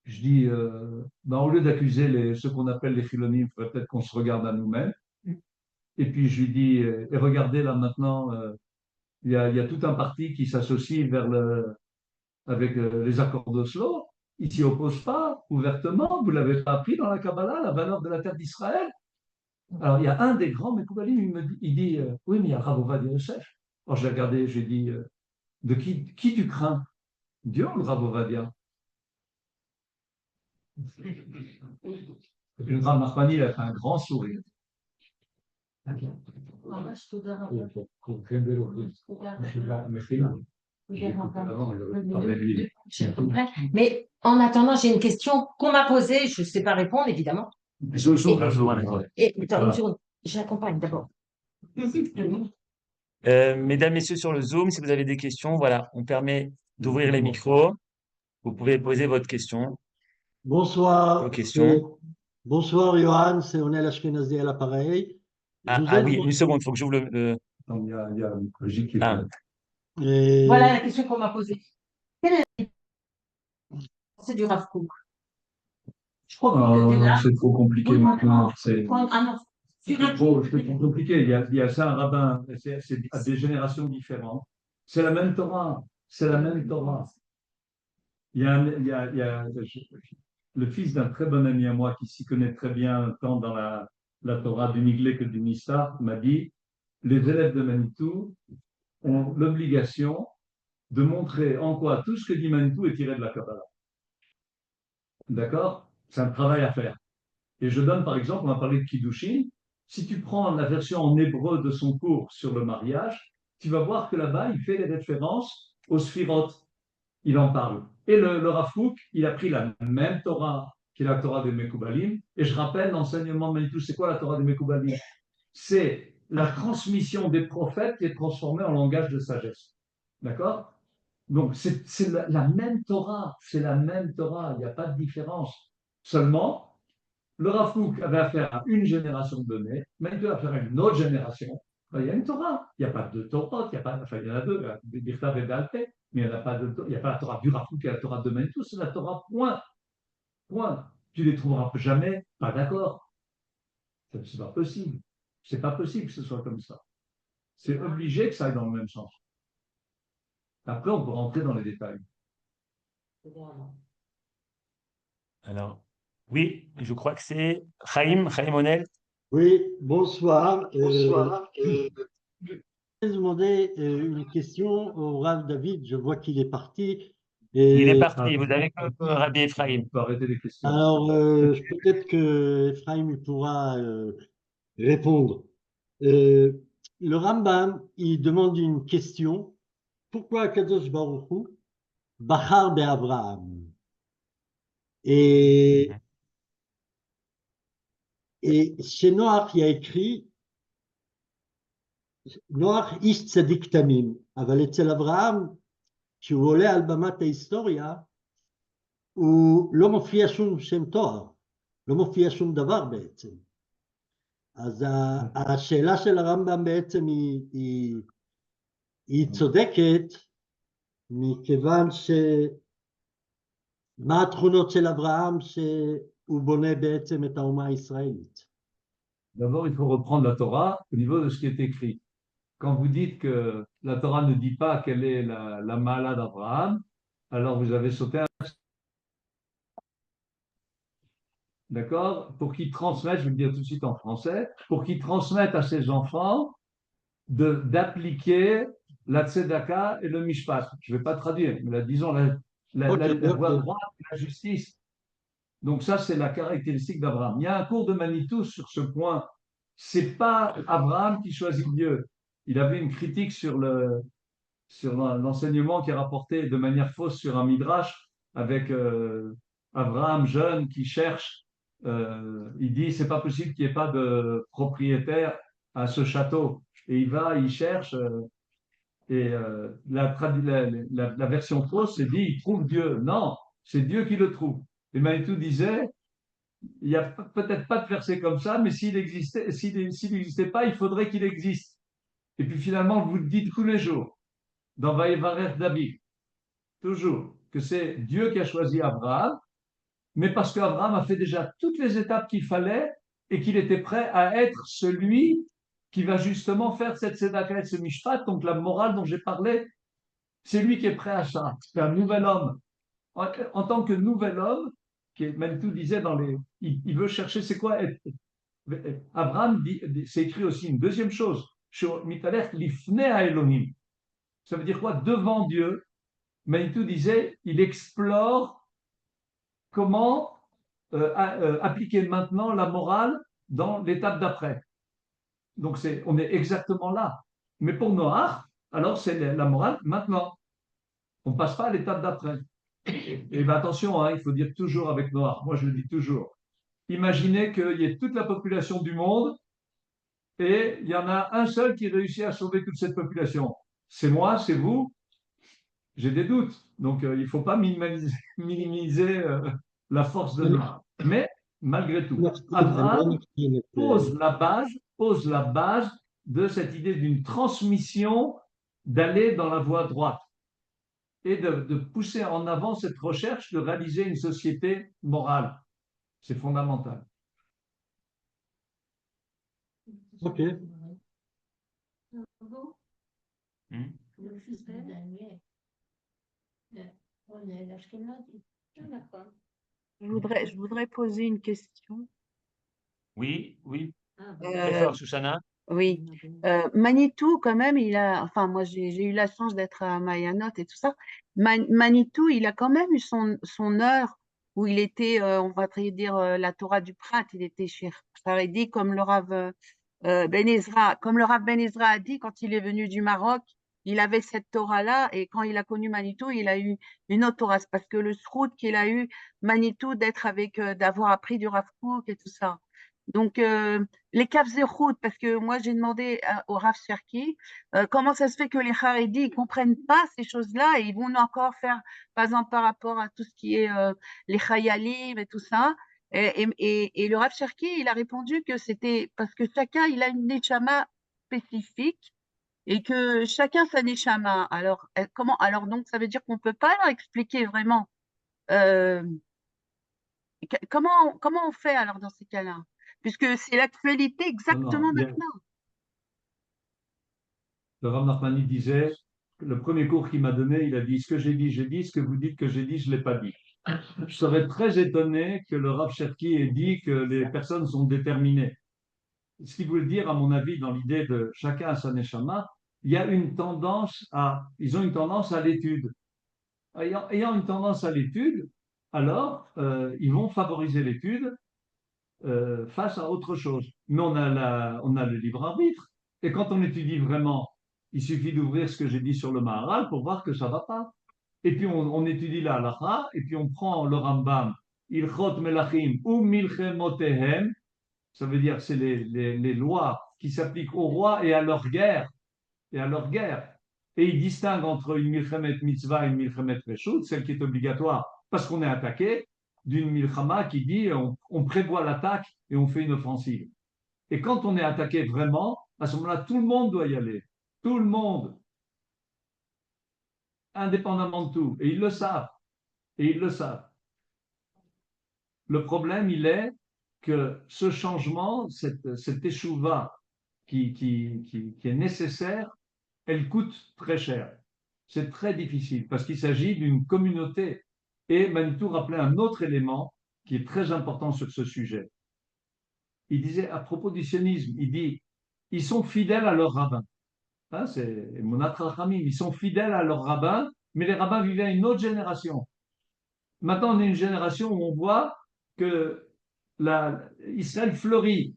Je dis, au lieu d'accuser ceux qu'on appelle les Chilonim, il faudrait peut-être qu'on se regarde à nous-mêmes. Et puis je lui dis, et regardez là maintenant, il y a tout un parti qui s'associe avec les accords d'Oslo. Ils ne s'y opposent pas ouvertement. Vous ne l'avez pas appris dans la Kabbalah, la valeur de la terre d'Israël. Alors il y a un des grands Mekoubalim, il dit, oui, mais il y a Rav Ovadia Yosef. Alors je l'ai regardé, j'ai dit, de qui tu crains? Dieu ou le Rav Ovadia? Et puis le Rav Nachmani, il a fait un grand sourire. Mais en attendant, j'ai une question qu'on m'a posée, je ne sais pas répondre, évidemment. J'accompagne d'abord. Mesdames, Messieurs sur le Zoom, si vous avez des questions, voilà, on permet d'ouvrir les micros. Vous pouvez poser votre question. Bonsoir. Vos questions. Bonsoir, Johan, c'est Onel Ashkenazi à l'appareil. Oui, une seconde, il faut que j'ouvre le. Il y a une logique qui est Voilà la question qu'on m'a posée. Quelle est c'est du Rav Kook? Je crois que c'est trop compliqué maintenant. C'est trop compliqué. Il y a ça, un rabbin, c'est à des générations différentes. C'est la même Torah. C'est la même Torah. Il y a le fils d'un très bon ami à moi qui s'y connaît très bien, tant dans la Torah du Niglé que du Nissar, m'a dit les élèves de Manitou ont l'obligation de montrer en quoi tout ce que dit Manitou est tiré de la Kabbalah. D'accord? C'est un travail à faire. Et je donne par exemple, on va parler de Kiddushin. Si tu prends la version en hébreu de son cours sur le mariage, tu vas voir que là-bas, il fait les références aux Sphirot. Il en parle. Et le Rav Kook, il a pris la même Torah qui est la Torah des Mekoubalim. Et je rappelle, l'enseignement de Manitou, c'est quoi la Torah des Mekoubalim? C'est la transmission des prophètes qui est transformée en langage de sagesse. D'accord? Donc, c'est la même Torah. C'est la même Torah. Il n'y a pas de différence. Seulement, le Rav Kook avait affaire à une génération donnée, Manitou a affaire à une autre génération. Il y a une Torah. Il n'y a pas de Torah. Il y en a deux, Birtav et Béalpé. Mais il n'y a pas la Torah du Rav Kook et la Torah de Manitou, c'est la Torah, point. Point. Tu ne les trouveras jamais pas d'accord. Ce n'est pas possible. Ce n'est pas possible que ce soit comme ça. C'est obligé que ça aille dans le même sens. Après, on peut rentrer dans les détails. Alors, oui, je crois que c'est Chaim Onel. Oui, bonsoir. Je vais demander une question au Rav David. Je vois qu'il est parti. Il est parti. Vous avez que Rabbi Ephraim. On peut arrêter les questions. Alors, peut-être que Ephraim pourra répondre. Le Rambam, il demande une question. Pourquoi Kadosh Baruch Hu Bachar be'Avraham? Et chez Noach, il y a écrit Noach ish tzadik tamim. אבל אצל אברהם, כשהוא עולה על במת ההיסטוריה, הוא לא מופיע שום שם תואר, לא מופיע שום דבר בעצם. אז השאלה של הרמב"ם בעצם היא צודקת, מכיוון מה התכונות של אברהם שהוא בונה בעצם את האומה הישראלית. D'abord, il faut reprendre la Torah au niveau de ce qui est écrit. Quand vous dites que la Torah ne dit pas quelle est la Ma'ala d'Abraham, alors vous avez sauté un... D'accord? Pour qu'il transmette, je vais le dire tout de suite en français, pour qu'il transmette à ses enfants d'appliquer la tzedaka et le mishpat. Je ne vais pas traduire, mais disons la voie droite, la justice. Donc ça, c'est la caractéristique d'Abraham. Il y a un cours de Manitou sur ce point. C'est pas Abraham qui choisit Dieu. Il avait une critique sur l'enseignement qui est rapporté de manière fausse sur un midrash avec Abraham jeune qui cherche. Il dit c'est pas possible qu'il n'y ait pas de propriétaire à ce château. Et il va, il cherche. La version fausse, c'est dit il trouve Dieu. Non, c'est Dieu qui le trouve. Et Manitou disait il n'y a peut-être pas de verset comme ça, mais s'il n'existait pas, il faudrait qu'il existe. Et puis finalement, vous le dites tous les jours dans Vaïvarer David, toujours, que c'est Dieu qui a choisi Abraham, mais parce qu'Abraham a fait déjà toutes les étapes qu'il fallait et qu'il était prêt à être celui qui va justement faire cette tzedaka et ce mishpat, donc la morale dont j'ai parlé, c'est lui qui est prêt à ça. C'est un nouvel homme. En tant que nouvel homme, Manitou disait il veut chercher, c'est quoi être. Abraham c'est écrit aussi une deuxième chose, Mitalech lifnei Elohim. Ça veut dire quoi? Devant Dieu. Manitou disait, il explore comment appliquer maintenant la morale dans l'étape d'après. Donc on est exactement là. Mais pour Noach, alors c'est la morale maintenant. On ne passe pas à l'étape d'après. Et bien attention, hein, il faut dire toujours avec Noach, moi je le dis toujours. Imaginez qu'il y ait toute la population du monde et il y en a un seul qui réussit à sauver toute cette population. C'est moi, c'est vous. J'ai des doutes. Donc il ne faut pas minimiser la force de Noach. Mais malgré tout, Abraham pose la base de cette idée d'une transmission, d'aller dans la voie droite et de pousser en avant cette recherche de réaliser une société morale. C'est fondamental. Ok. Je voudrais poser une question. Oui, oui. Euh, Très fort, Susanna. oui. Manitou, quand même, enfin, moi, j'ai eu la chance d'être à Mayanot et tout ça. Manitou, il a quand même eu son heure où il était, on va dire, la Torah du Prat, il était chez Haredi, comme le Rav Ben Ezra, a dit quand il est venu du Maroc, il avait cette Torah-là, et quand il a connu Manitou, il a eu une autre Torah. C'est parce que le srout qu'il a eu, Manitou, d'avoir appris du Rav Kook et tout ça. Donc, les Kafzerout, parce que moi, j'ai demandé au Rav Cherki, comment ça se fait que les Haredis ne comprennent pas ces choses-là et ils vont encore faire, par exemple, par rapport à tout ce qui est les Chayalim et tout ça. Et le Rav Cherki, il a répondu que c'était parce que chacun, il a une neshama spécifique et que chacun sa neshama. Alors, alors donc, ça veut dire qu'on ne peut pas leur expliquer vraiment euh, comment on fait alors dans ces cas-là? Puisque c'est l'actualité exactement maintenant. Le Rav Nachmani disait, le premier cours qu'il m'a donné, il a dit, ce que j'ai dit, ce que vous dites que j'ai dit, je ne l'ai pas dit. Je serais très étonné que le Rav Cherki ait dit que les personnes sont déterminées. Ce qui veut dire, à mon avis, dans l'idée de chacun à sa neshama, il y a ils ont une tendance à l'étude. Ayant une tendance à l'étude, alors ils vont favoriser l'étude face à autre chose. Mais on a le libre arbitre. Et quand on étudie vraiment, il suffit d'ouvrir ce que j'ai dit sur le Maharal pour voir que ça ne va pas. Et puis on étudie la halakha, et puis on prend le Rambam, Ilchot Melachim ou Milchemotehem, ça veut dire c'est les lois qui s'appliquent aux rois et à leur guerre. Et il distingue entre une Milchemet Mitzvah et une Milchemet Reshut, celle qui est obligatoire parce qu'on est attaqué, d'une Milchama qui dit on prévoit l'attaque et on fait une offensive. Et quand on est attaqué vraiment, à ce moment-là, tout le monde doit y aller. Tout le monde. Indépendamment de tout. Et ils le savent. Le problème, il est que ce changement, cette échouva qui est nécessaire, elle coûte très cher. C'est très difficile parce qu'il s'agit d'une communauté. Et Manitou rappelait un autre élément qui est très important sur ce sujet. Il disait à propos du sionisme, il dit, ils sont fidèles à leur rabbin. Hein, c'est Monat Rachamim, ils sont fidèles à leur rabbin, mais les rabbins vivaient à une autre génération. Maintenant, on est une génération où on voit que Israël fleurit,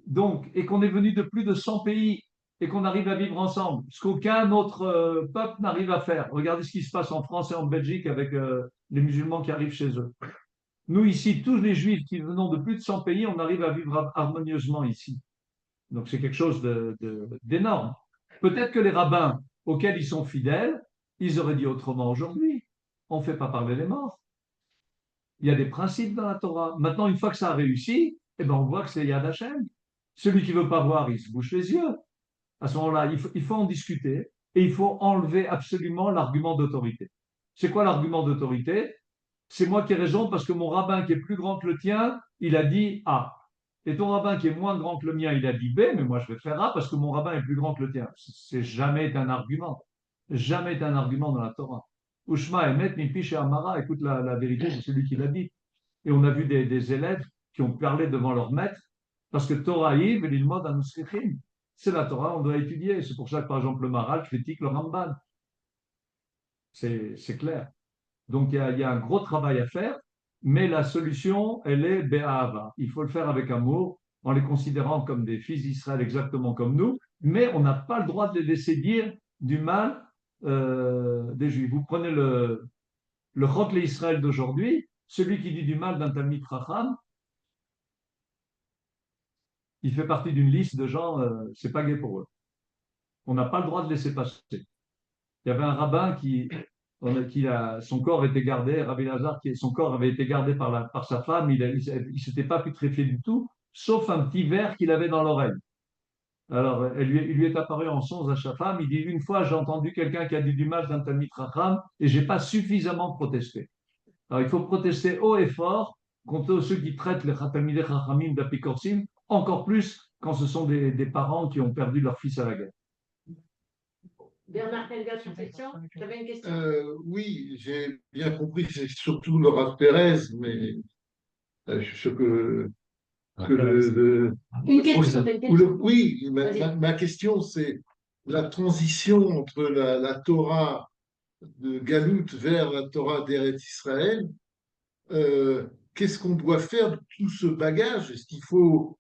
donc, et qu'on est venu de plus de 100 pays et qu'on arrive à vivre ensemble, ce qu'aucun autre peuple n'arrive à faire. Regardez ce qui se passe en France et en Belgique avec les musulmans qui arrivent chez eux. Nous, ici, tous les juifs qui venons de plus de 100 pays, on arrive à vivre harmonieusement ici. Donc, c'est quelque chose d'énorme. Peut-être que les rabbins auxquels ils sont fidèles, ils auraient dit autrement aujourd'hui. On ne fait pas parler les morts. Il y a des principes dans la Torah. Maintenant, une fois que ça a réussi, eh ben, on voit que c'est Yad Hashem. Celui qui ne veut pas voir, il se bouche les yeux. À ce moment-là, il faut en discuter et il faut enlever absolument l'argument d'autorité. C'est quoi l'argument d'autorité? C'est moi qui ai raison parce que mon rabbin qui est plus grand que le tien, il a dit A. Et ton rabbin qui est moins grand que le mien, il a dit B, mais moi je vais faire A parce que mon rabbin est plus grand que le tien. C'est jamais un argument. Jamais été un argument dans la Torah. Ushma emet mipi amara, écoute la vérité de celui qui l'a dit. Et on a vu des élèves qui ont parlé devant leur maître parce que Torah Yves et l'ilmod anusrichim. C'est la Torah, on doit étudier. C'est pour ça que par exemple le Maharal critique le Ramban. C'est clair. Donc il y a un gros travail à faire, mais la solution, elle est Be'ahava. Il faut le faire avec amour, en les considérant comme des fils d'Israël exactement comme nous, mais on n'a pas le droit de les laisser dire du mal des Juifs. Vous prenez le Chotle Israël d'aujourd'hui, celui qui dit du mal d'un Talmid Chacham, il fait partie d'une liste de gens, c'est pas gai pour eux. On n'a pas le droit de laisser passer. Il y avait un rabbin son corps était gardé, Rabbi Lazare, son corps avait été gardé par sa femme, il ne s'était pas putréfié du tout, sauf un petit verre qu'il avait dans l'oreille. Alors, il lui est apparu en songe à sa femme, il dit, une fois j'ai entendu quelqu'un qui a dit du mal d'un Talmid Chacham et je n'ai pas suffisamment protesté. Alors, il faut protester haut et fort contre ceux qui traitent les Talmidei Chachamim d'apikorsim, encore plus quand ce sont des parents qui ont perdu leur fils à la guerre. Bernard Helga, une question? Tu avais une question? Oui, j'ai bien compris, c'est surtout le Rav Pérez, mais ce que Une question, oui, ma question, c'est la transition entre la Torah de Galout vers la Torah d'Eretz Israël. Qu'est-ce qu'on doit faire de tout ce bagage? Est-ce qu'il faut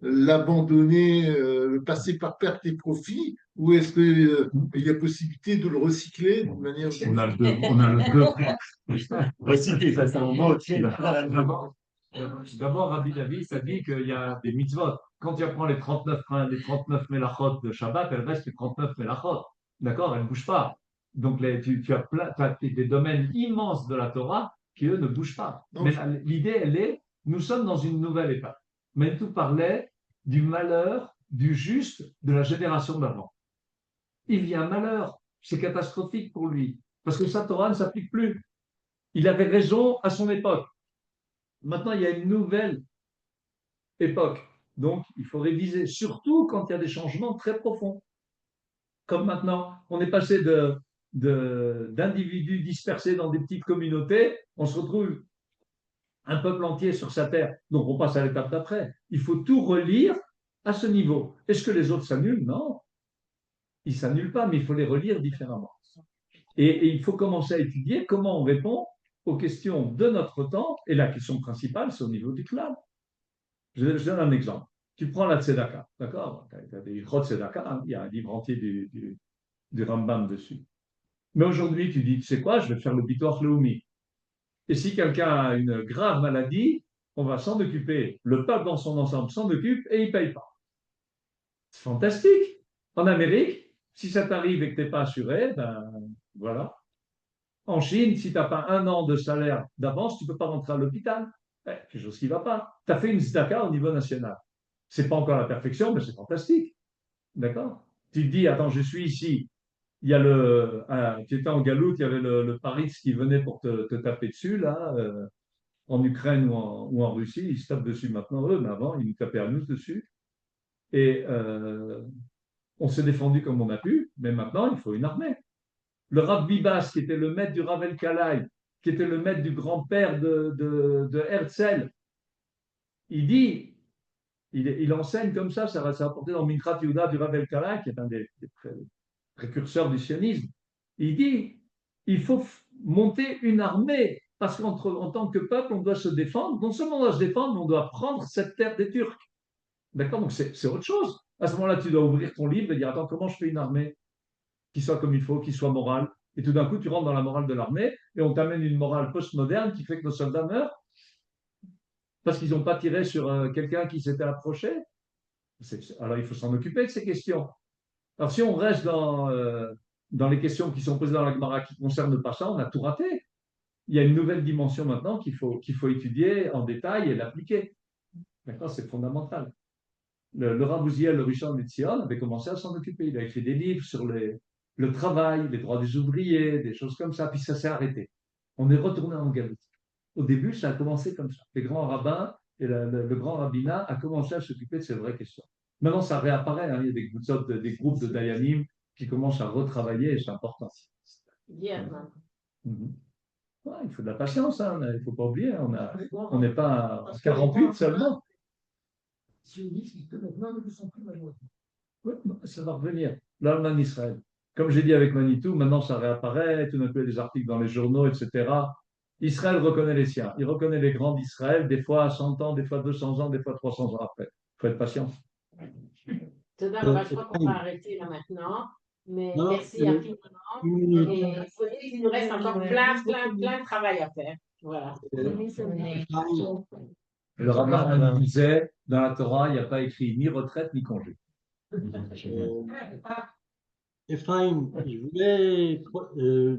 l'abandonner, le passer par perte et profit, ou est-ce qu'il y a possibilité de le recycler d'une manière On a le deux. Recycler, ça c'est un mot qui D'abord, Rabbi David a dit qu'il y a des mitzvot. Quand tu apprends les 39 mélachot de Shabbat, elles restent les 39 mélachot. D'accord? Elles ne bougent pas. Donc, tu as des domaines immenses de la Torah qui, eux, ne bougent pas. Mais l'idée, elle est, nous sommes dans une nouvelle époque. Manitou parlait du malheur, du juste de la génération d'avant. Il vit un malheur. C'est catastrophique pour lui. Parce que sa Torah ne s'applique plus. Il avait raison à son époque. Maintenant, il y a une nouvelle époque. Donc, il faut réviser, surtout quand il y a des changements très profonds. Comme maintenant, on est passé d'individus dispersés dans des petites communautés, on se retrouve un peuple entier sur sa terre. Donc, on passe à l'étape d'après. Il faut tout relire à ce niveau. Est-ce que les autres s'annulent? Non. Ils ne s'annulent pas, mais il faut les relire différemment. Et il faut commencer à étudier comment on répond aux questions de notre temps, et la question principale, c'est au niveau du clan. Je donne un exemple. Tu prends la tzedaka, d'accord? Tu as des Chod tzedaka, hein, il y a un livre entier du Rambam dessus. Mais aujourd'hui, tu dis, tu sais quoi, je vais faire le Bitoach Leumi. Et si quelqu'un a une grave maladie, on va s'en occuper. Le peuple dans son ensemble s'en occupe et il ne paye pas. C'est fantastique. En Amérique, si ça t'arrive et que tu n'es pas assuré, ben voilà. En Chine, si tu n'as pas 1 an de salaire d'avance, tu ne peux pas rentrer à l'hôpital. Quelque chose qui ne va pas. Tu as fait une tzedaka au niveau national. Ce n'est pas encore la perfection, mais c'est fantastique. D'accord? Tu te dis, attends, je suis ici. Il y a tu étais en Galoute, il y avait le Paris qui venait pour te taper dessus, là. en Ukraine ou en Russie, ils se tapent dessus maintenant eux, mais avant, ils nous tapaient à nous dessus. Et on s'est défendu comme on a pu, mais maintenant, il faut une armée. Le Rav Bibas, qui était le maître du Rav El-Kalai, qui était le maître du grand-père de Herzl, il dit, il enseigne comme ça rapporté dans Minkrat Yehuda du Rav El-Kalai, qui est un des précurseurs du sionisme. Il dit, il faut monter une armée, parce qu'en tant que peuple, on doit se défendre. Non seulement on doit se défendre, mais on doit prendre cette terre des Turcs. D'accord? Donc c'est autre chose. À ce moment-là, tu dois ouvrir ton livre et dire, attends, comment je fais une armée qui soit comme il faut, qui soit morale? Et tout d'un coup, tu rentres dans la morale de l'armée et on t'amène une morale postmoderne qui fait que nos soldats meurent parce qu'ils n'ont pas tiré sur quelqu'un qui s'était approché. Alors, il faut s'en occuper de ces questions. Alors, si on reste dans les questions qui sont posées dans la Gemara qui ne concernent pas ça, on a tout raté. Il y a une nouvelle dimension maintenant qu'il faut étudier en détail et l'appliquer. D'accord? C'est fondamental. Le Rav Uziel, le Rishon LeZion, avait commencé à s'en occuper. Il a écrit des livres sur le travail, les droits des ouvriers, des choses comme ça, puis ça s'est arrêté. On est retourné en Galoute. Au début, ça a commencé comme ça. Les grands rabbins et le grand rabbinat a commencé à s'occuper de ces vraies questions. Maintenant, ça réapparaît. Hein. Il y a des groupes de Dayanim qui commencent à retravailler et c'est important. Ouais, il faut de la patience. Hein. Il ne faut pas oublier. On n'est pas à 48 seulement. Oui, ça va revenir. L'Allemagne Israël. Comme j'ai dit avec Manitou, maintenant ça réapparaît, tout d'un coup il y a des articles dans les journaux, etc. Israël reconnaît les siens. Il reconnaît les grands d'Israël, des fois à 100 ans, des fois 200 ans, des fois 300 ans après. Il faut être patient. Je crois qu'on va arrêter là maintenant. Mais merci infiniment. Et il faut dire qu'il nous reste encore plein de travail à faire. Voilà. Le rabbin disait, dans la Torah, il n'y a pas écrit ni retraite ni congé. Ephraim, je voulais